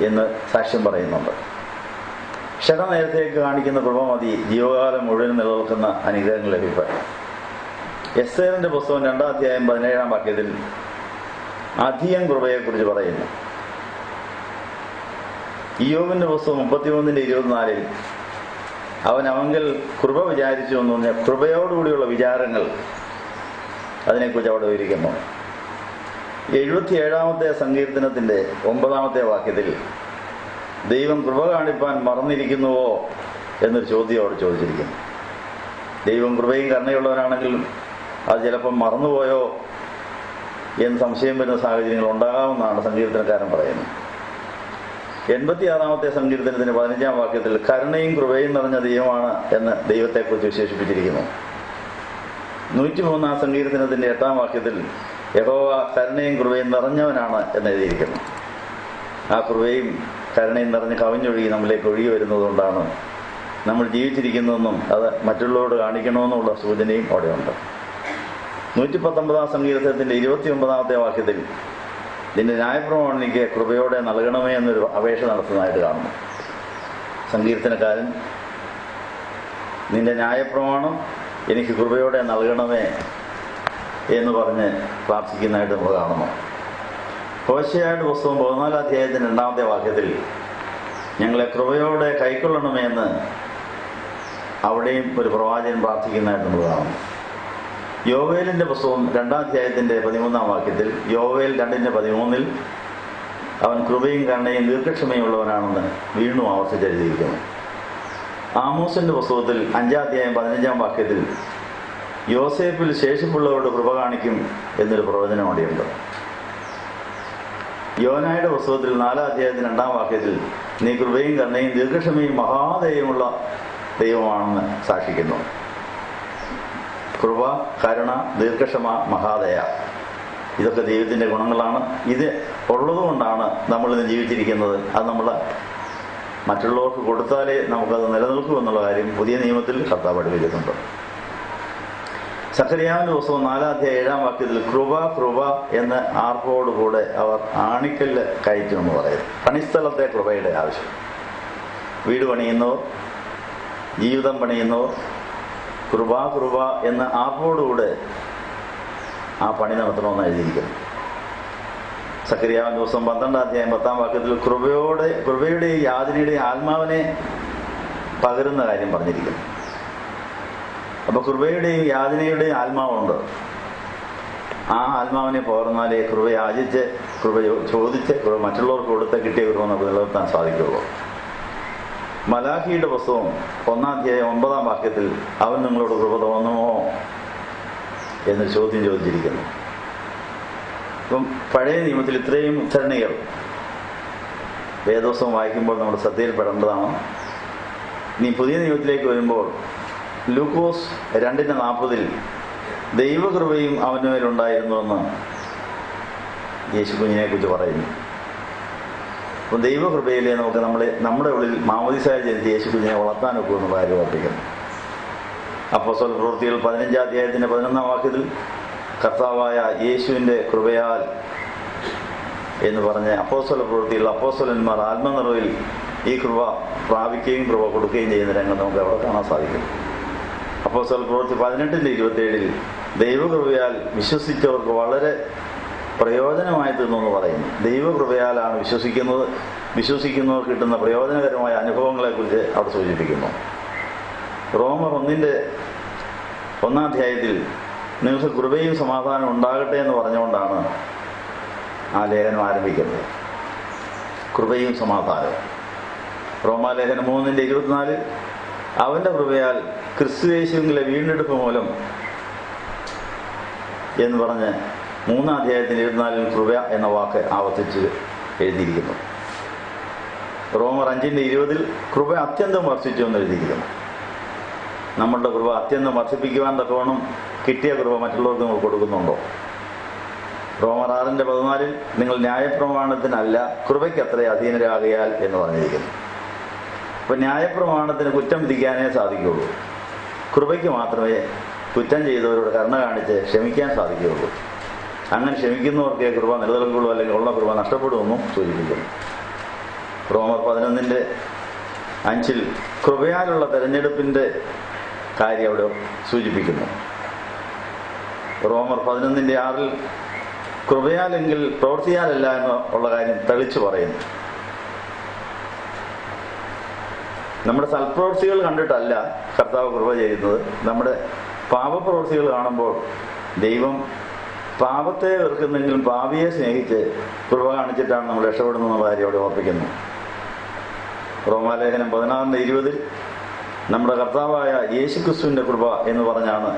എന്ന് സാക്ഷ്യം പറയുന്നുണ്ട്. ക്ഷണനേരത്തേക്ക് കാണിക്കുന്ന കൃപ മതി ജീവകാലം മുഴുവൻ നിലനിൽക്കുന്ന അനുഗ്രഹങ്ങൾ ലഭിക്കാൻ. എസ്തേറിന്റെ പുസ്തകം 2 അധ്യായം 17 വാക്യത്തിൽ അധികം കൃപയെക്കുറിച്ച് പറയുന്നു. ഇയ്യോബിന്റെ പുസ്തകം 33:24 അവങ്കൽ കൃപ വിചാരിച്ചു എന്ന് പറഞ്ഞാൽ കൃപയോടുകൂടിയുള്ള വിചാരങ്ങൾ അതിനെക്കുറിച്ച് അവിടെ വിവരിക്കുന്നു. 77-ാമത്തെ സങ്കീർത്തനത്തിന്റെ 9-ാമത്തെ വാക്യത്തിൽ ദൈവം കൃപ കാണിപ്പാൻ മറന്നിരിക്കുന്നുവോ എന്നൊരു ചോദ്യം അവിടെ ചോദിച്ചിരിക്കുന്നു. ദൈവം കൃപയും കരുണയുള്ളവനാണെങ്കിൽ അത് ചിലപ്പം മറന്നുപോയോ എന്ന് സംശയം വരുന്ന സാഹചര്യങ്ങൾ ഉണ്ടാകാമെന്നാണ് സങ്കീർത്തനക്കാരൻ പറയുന്നത്. 86-ാമത്തെ സങ്കീർത്തനത്തിന്റെ 15-ാം വാക്യത്തിൽ കരുണയും കൃപയും നിറഞ്ഞ ദൈവമാണ് എന്ന് ദൈവത്തെക്കുറിച്ച് വിശേഷിപ്പിച്ചിരിക്കുന്നു. 103-ാം സങ്കീർത്തനത്തിന്റെ 8-ാം വാക്യത്തിൽ യഹോവ കരുണയും കൃപയും നിറഞ്ഞവനാണ് എന്ന് എഴുതിയിരിക്കുന്നു. ആ കൃപയും കരുണയും നിറഞ്ഞ് കവിഞ്ഞൊഴുകി നമ്മിലേക്ക് ഒഴുകി വരുന്നതുകൊണ്ടാണ് നമ്മൾ ജീവിച്ചിരിക്കുന്നതെന്നും അത് മറ്റുള്ളവരോട് കാണിക്കണമെന്നുള്ള സൂചനയും അവിടെയുണ്ട്. 119-ാം സങ്കീർത്തനത്തിന്റെ 29-ാമത്തെ വാക്യത്തിൽ നിന്റെ ന്യായപ്രമാണം എനിക്ക് കൃപയോടെ നൽകണമേ എന്നൊരു അപേക്ഷ നടത്തുന്നതായിട്ട് കാണുന്നു. സങ്കീർത്തനക്കാരൻ നിന്റെ ന്യായപ്രമാണം എനിക്ക് കൃപയോടെ നൽകണമേ എന്ന് പറഞ്ഞ് പ്രാർത്ഥിക്കുന്നതായിട്ട് നമ്മൾ കാണുന്നു. ഹോശേയയുടെ പുസ്തകം 14-ാം അധ്യായത്തിന്റെ 2-ാമത്തെ വാക്യത്തിൽ ഞങ്ങളെ കൃപയോടെ കൈക്കൊള്ളണമേ എന്ന് അവിടെയും ഒരു പ്രവാചകൻ പ്രാർത്ഥിക്കുന്നതായിട്ട് നമ്മൾ കാണുന്നു. യോവേലിന്റെ പുസ്തകം 2-ാം അധ്യായത്തിന്റെ 13-ാം വാക്യത്തിൽ യോവേൽ 2:13 അവൻ കൃപയും കരുണയും ദീർഘക്ഷമയും ഉള്ളവനാണെന്ന് വീണ്ടും ആവർത്തിച്ചെഴുതിയിരിക്കുന്നു. ആമോസിന്റെ പുസ്തകത്തിൽ 5-ാം അധ്യായം 15-ാം വാക്യത്തിൽ യോസേഫിൽ ശേഷിപ്പുള്ളവരോട് കൃപ കാണിക്കും എന്നൊരു പ്രവചനം അവിടെയുണ്ട്. യോനായുടെ പുസ്തകത്തിൽ 4-ാം അധ്യായത്തിന് 2-ാം വാക്യത്തിൽ നീ കൃപയും കരുണയും ദീർഘക്ഷമയും മഹാദയമുള്ള ദൈവമാണെന്ന് സാക്ഷിക്കുന്നു. കൃപ, കരുണ, ദീർഘക്ഷമ, മഹാദയ ഇതൊക്കെ ദൈവത്തിൻ്റെ ഗുണങ്ങളാണ്. ഇത് ഉള്ളതുകൊണ്ടാണ് നമ്മളിന്ന് ജീവിച്ചിരിക്കുന്നത്. അത് നമ്മൾ മറ്റുള്ളവർക്ക് കൊടുത്താലേ നമുക്കത് നിലനിൽക്കൂ എന്നുള്ള കാര്യം പുതിയ നിയമത്തിൽ കർത്താവ് പഠിപ്പിക്കുന്നുണ്ട്. സഖറിയാവിന്റെ പുസ്തകം 4-ാം അധ്യായം 7-ാം വാക്യത്തിൽ കൃപ കൃപ എന്ന് ആർപ്പോടുകൂടെ അവർ ആണിക്കല്ല് കയറ്റുമെന്ന് പറയും. പണിസ്ഥലത്തെ കൃപയുടെ ആവശ്യം. വീട് പണിയുന്നവർ, ജീവിതം പണിയുന്നവർ കൃപ കൃപ എന്ന ആർപ്പോടുകൂടെ ആ പണി നടത്തണമെന്ന് എഴുതിയിരിക്കുന്നു. സഖറിയാവിന്റെ പുസ്തകം 12-ാം അധ്യായം 10-ാം വാക്യത്തിൽ കൃപയുടെയും യാതനയുടെയും ആത്മാവിനെ പകരുന്ന കാര്യം പറഞ്ഞിരിക്കുന്നു. അപ്പൊ കൃപയുടെയും യാതനയുടെയും ആത്മാവുണ്ട്. ആ ആത്മാവിനെ പകർന്നാലേ കൃപ യാചിച്ച് കൃപ ചോദിച്ച് കൃപ മറ്റുള്ളവർക്ക് കൊടുത്ത് കിട്ടിയ കൃപ നമുക്ക് നിലനിർത്താൻ സാധിക്കുകയുള്ളൂ. മലാഖിയുടെ പുസ്തകം 1-ാം അധ്യായം 9-ാം വാക്യത്തിൽ അവൻ നിങ്ങളോട് കൃപ തോന്നുമോ എന്നൊരു ചോദ്യം ചോദിച്ചിരിക്കുന്നു. അപ്പം പഴയ നിയമത്തിൽ ഇത്രയും ഉദ്ധരണികൾ വേദോത്സവം വായിക്കുമ്പോൾ നമ്മുടെ ശ്രദ്ധയിൽപ്പെടേണ്ടതാണ്. ഇനി പുതിയ നിയമത്തിലേക്ക് വരുമ്പോൾ ലൂക്കോസ് 2:40 ദൈവകൃപയും അവൻ്റെ മേലുണ്ടായിരുന്നുവെന്ന് യേശു കുഞ്ഞിനെ കുറിച്ച് പറയുന്നു. അപ്പം ദൈവകൃപയിലെ നമുക്ക് നമ്മുടെ ഉള്ളിൽ മാമോദീസായ ജനിച്ച് യേശു കുഞ്ഞിനെ വളർത്താനൊക്കെ എന്നുള്ള കാര്യം ഓർപ്പിക്കുന്നു. അപ്പോസ്തല പ്രവൃത്തികൾ 15-ാം അധ്യായത്തിന്റെ 11-ാം വാക്യത്തിൽ കർത്താവായ യേശുവിൻ്റെ കൃപയാൽ എന്ന് പറഞ്ഞ് അപ്പോസ്തല പ്രവൃത്തികൾ അപ്പോസ്തലന്മാർ ആത്മനിറവിൽ ഈ കൃപ പ്രാപിക്കുകയും കൃപ കൊടുക്കുകയും ചെയ്യുന്ന രംഗം നമുക്ക് അവിടെ കാണാൻ സാധിക്കും. അപ്പോസ്തല പ്രവൃത്തി 18:27 ദൈവകൃപയാൽ വിശ്വസിച്ചവർക്ക് വളരെ പ്രയോജനമായി തീർന്നു പറയുന്നു. ദൈവകൃപയാലാണ് വിശ്വസിക്കുന്നവർക്ക് കിട്ടുന്ന പ്രയോജനകരമായ അനുഭവങ്ങളെക്കുറിച്ച് അവിടെ സൂചിപ്പിക്കുന്നു. റോമർ 1-ാം അധ്യായത്തിൽ നിങ്ങൾക്ക് കൃപയും സമാധാനം ഉണ്ടാകട്ടെ എന്ന് പറഞ്ഞുകൊണ്ടാണ് ആ ലേഖനം ആരംഭിക്കുന്നത്. കൃപയും സമാധാനവും. റോമാലേഖനം 3:24 അവൻ്റെ കൃപയാൽ ക്രിസ്തുയേശുവിലെ വീണ്ടെടുപ്പ് മൂലം എന്ന് പറഞ്ഞ് 3-ാം അധ്യായത്തിന് 24 കൃപ എന്ന വാക്ക് ആവർത്തിച്ച് എഴുതിയിരിക്കുന്നു. റോമർ 5:20 കൃപ അത്യന്തം വർദ്ധിച്ചു എന്ന് എഴുതിയിരിക്കുന്നു. നമ്മളുടെ കൃപ അത്യന്തം വർദ്ധിപ്പിക്കുവാൻ തക്കവണ്ണം കിട്ടിയ കൃപ മറ്റുള്ളവർക്ക് നമ്മൾ കൊടുക്കുന്നുണ്ടോ? റോമർ 6:14 നിങ്ങൾ ന്യായപ്രമാണത്തിനല്ല കൃപയ്ക്ക് അത്ര അധീനരാകയാൽ എന്ന് പറഞ്ഞിരിക്കുന്നു. അപ്പം ന്യായപ്രമാണത്തിന് കുറ്റം വിധിക്കാനേ സാധിക്കുകയുള്ളൂ. കൃപയ്ക്ക് മാത്രമേ കുറ്റം ചെയ്തവരോട് കരുണ കാണിച്ച് ക്ഷമിക്കാൻ സാധിക്കുകയുള്ളൂ. അങ്ങനെ ക്ഷമിക്കുന്നവർക്ക് കൃപ നിലനിൽക്കുള്ളൂ, അല്ലെങ്കിൽ ഉള്ള കൃപ നഷ്ടപ്പെടുമെന്നും സൂചിപ്പിക്കുന്നു. റോമർ 11:5 കൃപയാലുള്ള തെരഞ്ഞെടുപ്പിൻ്റെ കാര്യം അവിടെ സൂചിപ്പിക്കുന്നു. റോമർ 11:6 കൃപയാലെങ്കിൽ പ്രവൃത്തിയാലല്ല എന്ന് ഉള്ള കാര്യം തെളിച്ചു പറയുന്നു. നമ്മുടെ സൽപ്രവൃത്തികൾ കണ്ടിട്ടല്ല കർത്താവ് കൃപ ചെയ്യുന്നത്. നമ്മുടെ പാപപ്രവൃത്തികൾ കാണുമ്പോൾ ദൈവം പാപത്തെ വെറുക്കുന്നെങ്കിലും പാപിയെ സ്നേഹിച്ച് കൃപ കാണിച്ചിട്ടാണ് നമ്മൾ രക്ഷപ്പെടുന്ന കാര്യം അവിടെ ഓർപ്പിക്കുന്നു. റോമാലേഖനം 16:20 നമ്മുടെ കർത്താവായ യേശുക്രിസ്തുവിൻ്റെ കൃപ എന്ന് പറഞ്ഞാണ്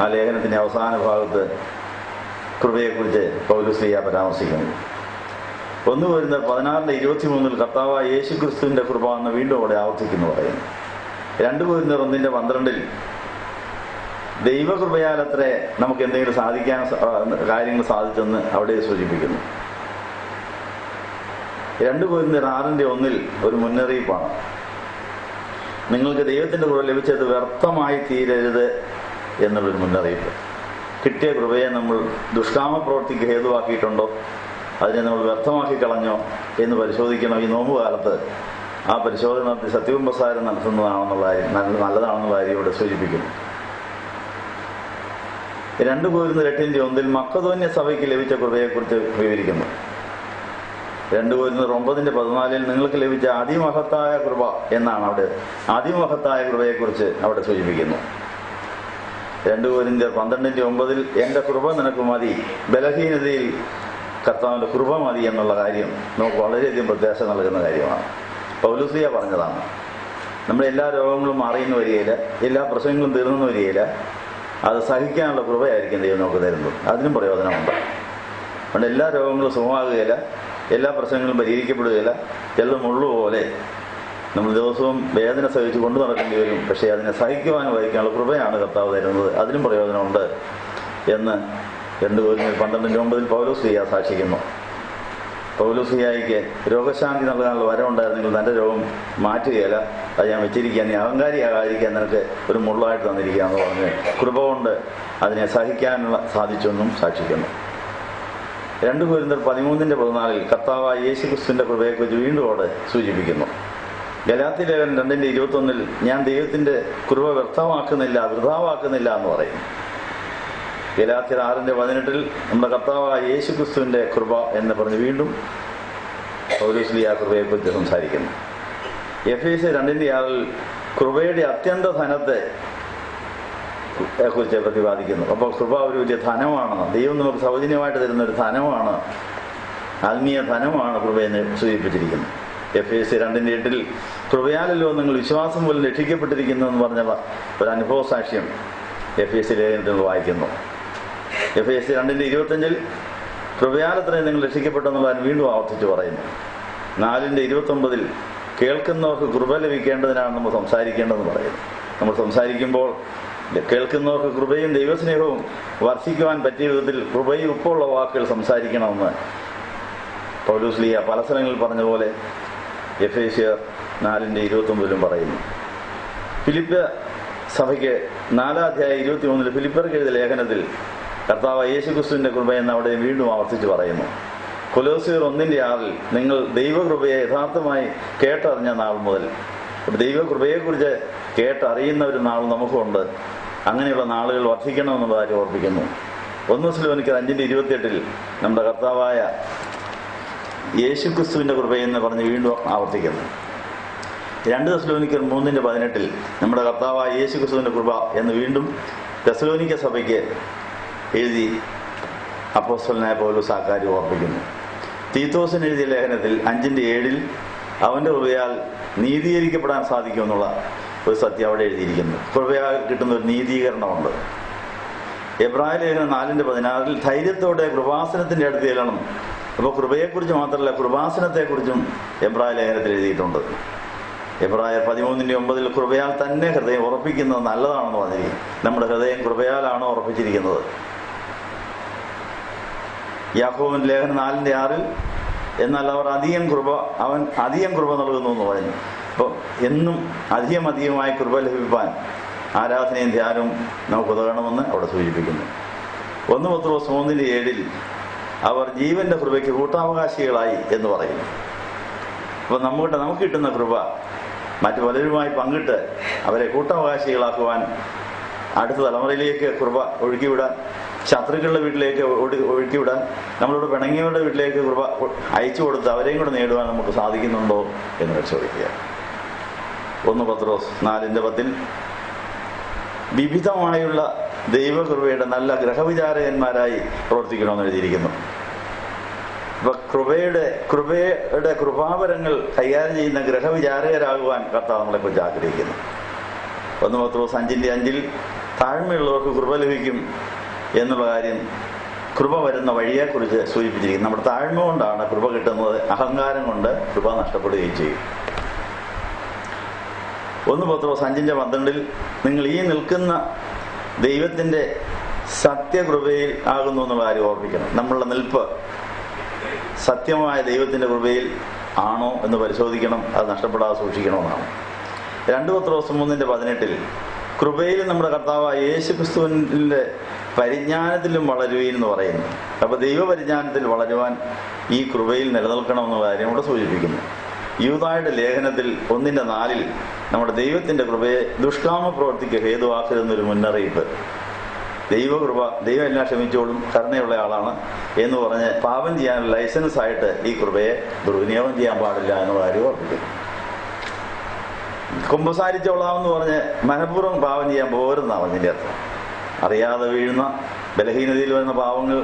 ആ ലേഖനത്തിൻ്റെ അവസാന ഭാഗത്ത് കൃപയെക്കുറിച്ച് പൗലോസ് പരാമർശിക്കുന്നത്. 1 കൊരിന്ത്യർ 16:23 കർത്താവായ യേശുക്രിസ്തുവിൻ്റെ കൃപ എന്ന് വീണ്ടും അവിടെ ആവർത്തിക്കുന്നു പറയുന്നു. 2 കൊരിന്ത്യർ 1:12 ദൈവകൃപയാലത്രേ നമുക്ക് എന്തെങ്കിലും സാധിക്കാൻ കാര്യങ്ങൾ സാധിച്ചെന്ന് അവിടെ സൂചിപ്പിക്കുന്നു. 2 കൊരിന്ത്യർ 6:1 ഒരു മുന്നറിയിപ്പാണ്. നിങ്ങൾക്ക് ദൈവത്തിൻ്റെ കൃപ ലഭിച്ചത് വ്യർത്ഥമായി തീരരുത് എന്നുള്ളൊരു മുന്നറിയിപ്പ്. കിട്ടിയ കൃപയെ നമ്മൾ ദുഷ്കാമ പ്രവൃത്തിക്ക് ഹേതുവാക്കിയിട്ടുണ്ടോ, അതിനെ നമ്മൾ വ്യർത്ഥമാക്കി കളഞ്ഞോ എന്ന് പരിശോധിക്കണം. ഈ നോമ്പ് കാലത്ത് ആ പരിശോധന നടത്തി സത്യകുംഭസാരം നടത്തുന്നതാണെന്നുള്ള കാര്യം നല്ലതാണെന്നുള്ള കാര്യം ഇവിടെ സൂചിപ്പിക്കുന്നു. 2 കൊരിന്ത്യർ 8:1 മക്കതോന്യ സഭയ്ക്ക് ലഭിച്ച കൃപയെക്കുറിച്ച് വിവരിക്കുന്നു. 2 കൊരിന്ത്യർ 9:14 നിങ്ങൾക്ക് ലഭിച്ച അതിമഹത്തായ കൃപ എന്നാണ് അവിടെ അതിമഹത്തായ കൃപയെക്കുറിച്ച് അവിടെ സൂചിപ്പിക്കുന്നു. 2 കൊരിന്ത്യർ 12:9 എൻ്റെ കൃപ നിനക്ക് മതി, ബലഹീനതയിൽ കർത്താവിൻ്റെ കൃപ മതി എന്നുള്ള കാര്യം നമുക്ക് വളരെയധികം പ്രത്യാശ നൽകുന്ന കാര്യമാണ്. പൗലോസ് പറഞ്ഞതാണ്. നമ്മുടെ എല്ലാ രോഗങ്ങളും മാറിയെന്ന് വരികയില്ല, എല്ലാ പ്രശ്നങ്ങളും തീർന്നെന്ന് വരികയില്ല. അത് സഹിക്കാനുള്ള കൃപയായിരിക്കും ദൈവം നമുക്ക് തരുന്നത്. അതിനും പ്രയോജനമുണ്ട്. അതുകൊണ്ട് എല്ലാ രോഗങ്ങളും സുഖമാകുകയില്ല, എല്ലാ പ്രശ്നങ്ങളും പരിഹരിക്കപ്പെടുകയില്ല. എല്ലാം ഉള്ളുപോലെ നമ്മൾ ദിവസവും വേദന സഹിച്ച് കൊണ്ടു നടക്കേണ്ടി വരും. പക്ഷേ അതിനെ സഹിക്കുവാനും വഹിക്കാനുള്ള കൃപയാണ് കർത്താവ് തരുന്നത്. അതിനും പ്രയോജനമുണ്ട് എന്ന് 2 കൊരിന്ത്യർ 12:9 പൗലോസ് സാക്ഷിക്കുന്നു. പൗലോസ് രോഗശാന്തി നൽകാനുള്ള വരം ഉണ്ടായിരുന്നെങ്കിൽ തൻ്റെ രോഗം മാറ്റുകയില്ല, അത് ഞാൻ വെച്ചിരിക്കാൻ, നീ അഹങ്കാരിയാകാതിരിക്കാൻ നിനക്ക് ഒരു മുള്ളായിട്ട് തന്നിരിക്കുകയെന്ന് പറഞ്ഞ് കൃപ കൊണ്ട് അതിനെ സഹിക്കാനുള്ള സാധിച്ചെന്നും സാക്ഷിക്കുന്നു. 2 കൊരിന്ത്യർ 13:14 കർത്താവായ യേശുക്രിസ്തുവിൻ്റെ കൃപയെക്കുറിച്ച് വീണ്ടും അവിടെ സൂചിപ്പിക്കുന്നു. ഗലാത്യലേഖനം 2:21 ഞാൻ ദൈവത്തിൻ്റെ കൃപ വ്യർത്ഥമാക്കുന്നില്ല, വൃഥാവാക്കുന്നില്ല എന്ന് പറയും. ഗലാത്യർ 6:18 നമ്മുടെ കർത്താവായ യേശുക്രിസ്തുവിൻ്റെ കൃപ എന്ന് പറഞ്ഞ് വീണ്ടും പൗലോസ് ആ കൃപയെക്കുറിച്ച് സംസാരിക്കുന്നു. എഫേസ്യർ 2:6 കൃപയുടെ അത്യന്ത ധനത്തെ കുറിച്ച് പ്രതിപാദിക്കുന്നു. അപ്പോൾ കൃപ ഒരു വലിയ ധനമാണ്. ദൈവം നമുക്ക് സൗജന്യമായിട്ട് തരുന്നൊരു ധനമാണ്, ആത്മീയ ധനമാണ് കൃപയെന്ന് സൂചിപ്പിച്ചിരിക്കുന്നു. എഫേസ്യർ 2:8 കൃപയാലല്ലോ നിങ്ങൾ വിശ്വാസം പോലും രക്ഷിക്കപ്പെട്ടിരിക്കുന്നു എന്ന് പറഞ്ഞ ഒരു അനുഭവ സാക്ഷ്യം എഫേസ്യർ ലേഖനത്തിൽ വായിക്കുന്നു. എഫേസ്യർ 2:25 കൃപയാലത്രേ നിങ്ങൾ രക്ഷിക്കപ്പെട്ടെന്നുള്ളതിന് വീണ്ടും ആവർത്തിച്ച് പറയുന്നു. 4:29 കേൾക്കുന്നവർക്ക് കൃപ ലഭിക്കേണ്ടതിനാണ് നമ്മൾ സംസാരിക്കേണ്ടതെന്ന് പറയുന്നു. നമ്മൾ സംസാരിക്കുമ്പോൾ കേൾക്കുന്നവർക്ക് കൃപയും ദൈവസ്നേഹവും വർഷിക്കുവാൻ പറ്റിയ വിധത്തിൽ കൃപയും ഉപ്പുള്ള വാക്കുകൾ സംസാരിക്കണമെന്ന് പൗലോസ് പല സ്ഥലങ്ങളിൽ പറഞ്ഞ പോലെ എഫേസ്യർ 4:29 പറയുന്നു. ഫിലിപ്പ് സഭയ്ക്ക് 4:23 ഫിലിപ്പർക്ക് എഴുതിയ ലേഖനത്തിൽ കർത്താവ് യേശുക്രിസ്തുവിൻ്റെ കൃപയെന്ന് അവിടെ വീണ്ടും ആവർത്തിച്ച് പറയുന്നു. കൊലോസ്യർ 1:6 നിങ്ങൾ ദൈവകൃപയെ യഥാർത്ഥമായി കേട്ടറിഞ്ഞ നാൾ മുതൽ. ദൈവകൃപയെക്കുറിച്ച് കേട്ടറിയുന്ന ഒരു നാൾ നമുക്കുണ്ട്. അങ്ങനെയുള്ള നാളുകൾ വർദ്ധിക്കണമെന്നുള്ള കാര്യം ഓർപ്പിക്കുന്നു. 1 തെസ്സലോനിക്കർ 5:28 നമ്മുടെ കർത്താവായ യേശുക്രിസ്തുവിൻ്റെ കൃപയെന്ന് പറഞ്ഞ് വീണ്ടും ആവർത്തിക്കുന്നു. 2 തെസ്സലോനിക്കർ 3:18 നമ്മുടെ കർത്താവായ യേശുക്രിസ്തുവിൻ്റെ കൃപ എന്ന് വീണ്ടും തെസ്സലോനിക്ക സഭയ്ക്ക് എഴുതി അപ്പോസ്തലനായ പൗലോസ് ആ കാര്യം ഓർപ്പിക്കുന്നു. തീത്തോസിന് എഴുതിയ ലേഖനത്തിൽ 5:7 അവൻ്റെ കൃപയാൽ നീതീകരിക്കപ്പെടാൻ സാധിക്കുമെന്നുള്ള ഒരു സത്യം അവിടെ എഴുതിയിരിക്കുന്നു. കൃപയാൽ കിട്ടുന്ന ഒരു നീതീകരണമുണ്ട്. എബ്രായ ലേഖനം 4:16 ധൈര്യത്തോടെ കൃപാസനത്തിൻ്റെ അടുത്ത് ചെല്ലണം. അപ്പോൾ കൃപയെക്കുറിച്ച് മാത്രമല്ല കൃപാസനത്തെക്കുറിച്ചും എബ്രായ ലേഖനത്തിൽ എഴുതിയിട്ടുണ്ട്. എബ്രായർ 13:9 കൃപയാൽ തന്നെ ഹൃദയം ഉറപ്പിക്കുന്നത് നല്ലതാണെന്ന് പറഞ്ഞിരിക്കും. നമ്മുടെ ഹൃദയം കൃപയാലാണോ ഉറപ്പിച്ചിരിക്കുന്നത്? യാക്കോബിന്റെ ലേഖനം 4:6 എന്നാൽ അവൻ അധികം കൃപ നൽകുന്നു എന്ന് പറഞ്ഞു. അപ്പോൾ എന്നും അധികമായി കൃപ ലഭിപ്പാൻ ആരാധനയും ധ്യാനവും നമുക്ക് ഉതകണമെന്ന് അവിടെ സൂചിപ്പിക്കുന്നു. 1 പത്രോസ് 3:7 അവർ ജീവന്റെ കൃപയ്ക്ക് കൂട്ടാവകാശികളായി എന്ന് പറയുന്നു. അപ്പോൾ നമുക്ക് കിട്ടുന്ന കൃപ മറ്റു പലരുമായി പങ്കിട്ട് അവരെ കൂട്ടാവകാശികളാക്കുവാൻ, അടുത്ത തലമുറയിലേക്ക് കൃപ ഒഴുക്കിവിടാൻ, ശത്രുക്കളുടെ വീട്ടിലേക്ക് ഒഴുക്കിവിടാൻ, നമ്മളോട് പിണങ്ങിയവരുടെ വീട്ടിലേക്ക് കൃപ അയച്ചു കൊടുത്ത് അവരെയും കൂടെ നേടുവാൻ നമുക്ക് സാധിക്കുന്നുണ്ടോ എന്ന് പരിശോധിക്കുക. 1 1 പത്രോസ് 4:10 വിവിധമായുള്ള ദൈവകൃപയുടെ നല്ല ഗ്രഹവിചാരകന്മാരായി പ്രവർത്തിക്കണമെന്ന് എഴുതിയിരിക്കുന്നു. ഇപ്പൊ കൃപയുടെ കൃപാവരങ്ങൾ കൈകാര്യം ചെയ്യുന്ന ഗ്രഹവിചാരകരാകുവാൻ കർത്താവ് നമ്മളെക്കുറിച്ച് ആഗ്രഹിക്കുന്നു. 1 പത്രോസ് 5:5 താഴ്മയുള്ളവർക്ക് കൃപ ലഭിക്കും എന്നുള്ള കാര്യം കൃപ വരുന്ന വഴിയെക്കുറിച്ച് സൂചിപ്പിച്ചിരിക്കുന്നു. നമ്മുടെ താഴ്മ കൊണ്ടാണ് കൃപ കിട്ടുന്നത്, അഹങ്കാരം കൊണ്ട് കൃപ നഷ്ടപ്പെടുകയും ചെയ്യും. 1 പത്രോസ് 5:12 നിങ്ങൾ ഈ നിൽക്കുന്ന ദൈവത്തിൻ്റെ സത്യകൃപയിൽ ആകുന്നു എന്നുള്ള കാര്യം ഓർമ്മിക്കണം. നമ്മളുടെ നിൽപ്പ് സത്യമായ ദൈവത്തിൻ്റെ കൃപയിൽ ആണോ എന്ന് പരിശോധിക്കണം. അത് നഷ്ടപ്പെടാതെ സൂക്ഷിക്കണമെന്നാണ്. 2 പത്രോസ് 3:18 കൃപയിൽ നമ്മുടെ കർത്താവായ യേശു ക്രിസ്തുവിൻ്റെ പരിജ്ഞാനത്തിലും വളരുവീൻ എന്ന് പറയുന്നു. അപ്പോൾ ദൈവപരിജ്ഞാനത്തിൽ വളരുവാൻ ഈ കൃപയിൽ നിലനിൽക്കണമെന്നുള്ള കാര്യം ഇവിടെ സൂചിപ്പിക്കുന്നു. യൂദായുടെ ലേഖനത്തിൽ 1:4 നമ്മുടെ ദൈവത്തിൻ്റെ കൃപയെ ദുഷ്കാമ പ്രവർത്തിക്ക് ഹേതുവാക്കരുതെന്നൊരു മുന്നറിയിപ്പ്. ദൈവകൃപ, ദൈവം എല്ലാം ക്ഷമിച്ചോളും, കരുണയുള്ള ആളാണ് എന്ന് പറഞ്ഞ് പാപം ചെയ്യാനുള്ള ലൈസൻസ് ആയിട്ട് ഈ കൃപയെ ദുർവിനിയോഗം ചെയ്യാൻ പാടില്ല എന്നുള്ള കാര്യം ഓർപ്പിക്കുന്നു. കുമ്പസാരിച്ചോളാമെന്ന് പറഞ്ഞ് മനഃപൂർവ്വം പാപം ചെയ്യാൻ പോരുന്നാണ് അതിൻ്റെ അർത്ഥം. അറിയാതെ വീഴുന്ന ബലഹീനതയിൽ വരുന്ന പാവങ്ങൾ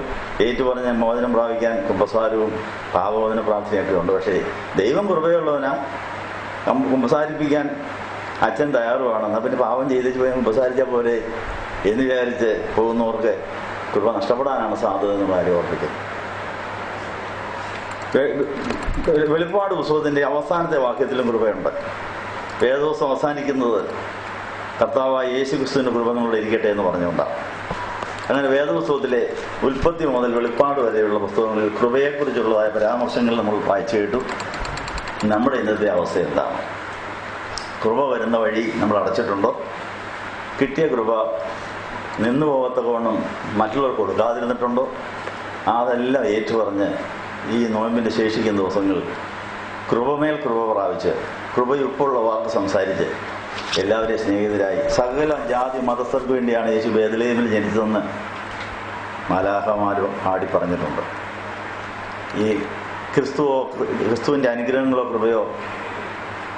ഏറ്റുപറഞ്ഞ് മോചനം പ്രാപിക്കാൻ കുമ്പസാരവും പാപമോചന പ്രാർത്ഥനയൊക്കെ ഉണ്ട്. പക്ഷേ ദൈവം കൃപയുള്ളവനാ, കുമ്പസാരിപ്പിക്കാൻ അച്ഛൻ തയ്യാറുമാണ്. എന്നാൽ പിന്നെ പാപം ചെയ്തിട്ട് പോയി കുമ്പസാരിച്ചാൽ പോലെ എന്ന് വിചാരിച്ച് പോകുന്നവർക്ക് കൃപ നഷ്ടപ്പെടാനാണ് സാധ്യത എന്നുള്ള കാര്യം ഓർപ്പിക്കുന്നത്. വെളിപ്പാട് പുസ്തകത്തിൻ്റെ അവസാനത്തെ വാക്യത്തിലും കൃപയുണ്ട്. വേദോസം അവസാനിക്കുന്നത് കർത്താവായ യേശു ക്രിസ്തുവിൻ്റെ കൃപ നമ്മളുടെ ഇരിക്കട്ടെ എന്ന് പറഞ്ഞുകൊണ്ടാണ്. അങ്ങനെ വേദപുസ്തകത്തിലെ ഉൽപ്പത്തി മുതൽ വെളിപ്പാട് വരെയുള്ള പുസ്തകങ്ങളിൽ കൃപയെക്കുറിച്ചുള്ളതായ പരാമർശങ്ങൾ നമ്മൾ വായിച്ചു കേട്ടു. നമ്മുടെ ഇന്നത്തെ അവസ്ഥ എന്താണ്? കൃപ വരുന്ന വഴി നമ്മൾ അടച്ചിട്ടുണ്ടോ? കിട്ടിയ കൃപ നിന്നു പോകത്തക്കവണ്ണം മറ്റുള്ളവർക്ക് കൊടുക്കാതിരുന്നിട്ടുണ്ടോ? അതെല്ലാം ഏറ്റുപറഞ്ഞ് ഈ നോയമ്പിൻ്റെ ശേഷിക്കുന്ന ദിവസങ്ങൾ കൃപമേൽ കൃപ പ്രാപിച്ച് കൃപയുപ്പുള്ള വാക്ക് സംസാരിച്ച് എല്ലാവരെയും സ്നേഹിതരായി സകല ജാതി മതസ്ഥർക്ക് വേണ്ടിയാണ് യേശു ബേത്ലഹേമിൽ ജനിച്ചതെന്ന് മാലാഖമാരോ ആടി പറഞ്ഞിട്ടുണ്ട്. ഈ ക്രിസ്തുവിൻ്റെ അനുഗ്രഹങ്ങളോ കൃപയോ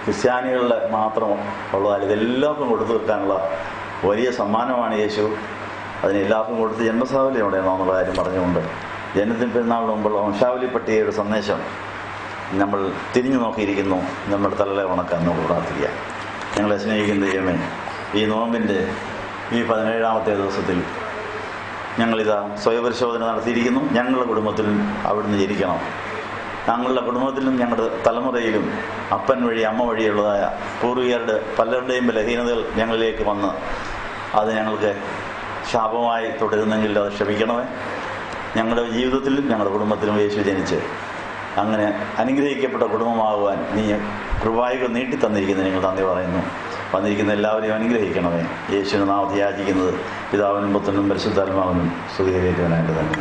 ക്രിസ്ത്യാനികളുടെ മാത്രമോ ഉള്ളതല്ല, ഇതെല്ലാവർക്കും കൊടുത്തു തീർക്കാനുള്ള വലിയ സമ്മാനമാണ് യേശു. അതിന് എല്ലാവർക്കും കൊടുത്ത് ജന്മസാവലി എവിടെയാണെന്നുള്ള കാര്യം പറഞ്ഞുകൊണ്ട് ജനത്തിന് പെരുന്നാളിന് മുമ്പുള്ള വംശാവലി പട്ടികയുടെ സന്ദേശം നമ്മൾ തിരിഞ്ഞു നോക്കിയിരിക്കുന്നു. നമ്മുടെ തലകളെ ഉണക്കാൻ നമുക്ക് പ്രാർത്ഥിക്കുക. ഞങ്ങളെ സ്നേഹിക്കുന്ന ദൈവമേ, ഈ നോമ്പിൻ്റെ ഈ 17ാമത്തെ ദിവസത്തിൽ ഞങ്ങളിതാ സ്വയപരിശോധന നടത്തിയിരിക്കുന്നു. ഞങ്ങളുടെ കുടുംബത്തിലും അവിടുന്ന് ജനിക്കണം. ഞങ്ങളുടെ കുടുംബത്തിലും ഞങ്ങളുടെ തലമുറയിലും അപ്പൻ വഴി അമ്മ വഴിയുള്ളതായ പൂർവികരുടെ പലരുടെയും ബലഹീനതകൾ ഞങ്ങളിലേക്ക് വന്ന് അത് ഞങ്ങൾക്ക് ശാപമായി തുടരുന്നെങ്കിൽ അത് ക്ഷമിക്കണമേ. ഞങ്ങളുടെ ജീവിതത്തിലും ഞങ്ങളുടെ കുടുംബത്തിലും യേശു ജനിച്ച് അങ്ങനെ അനുഗ്രഹിക്കപ്പെട്ട കുടുംബമാകുവാൻ നീ കൃപായുകൾ നീട്ടി തന്നിരിക്കുന്നത് നിങ്ങൾ നന്ദി പറയുന്നു. വന്നിരിക്കുന്ന എല്ലാവരെയും അനുഗ്രഹിക്കണമേ. യേശുവിനെ നാമത്തിൽ യാചിക്കുന്നത് പിതാവിനും പുത്രനും പരിശുദ്ധാത്മാവിനും സ്തുതികരേറ്റുവാനായിട്ട് തന്നെ.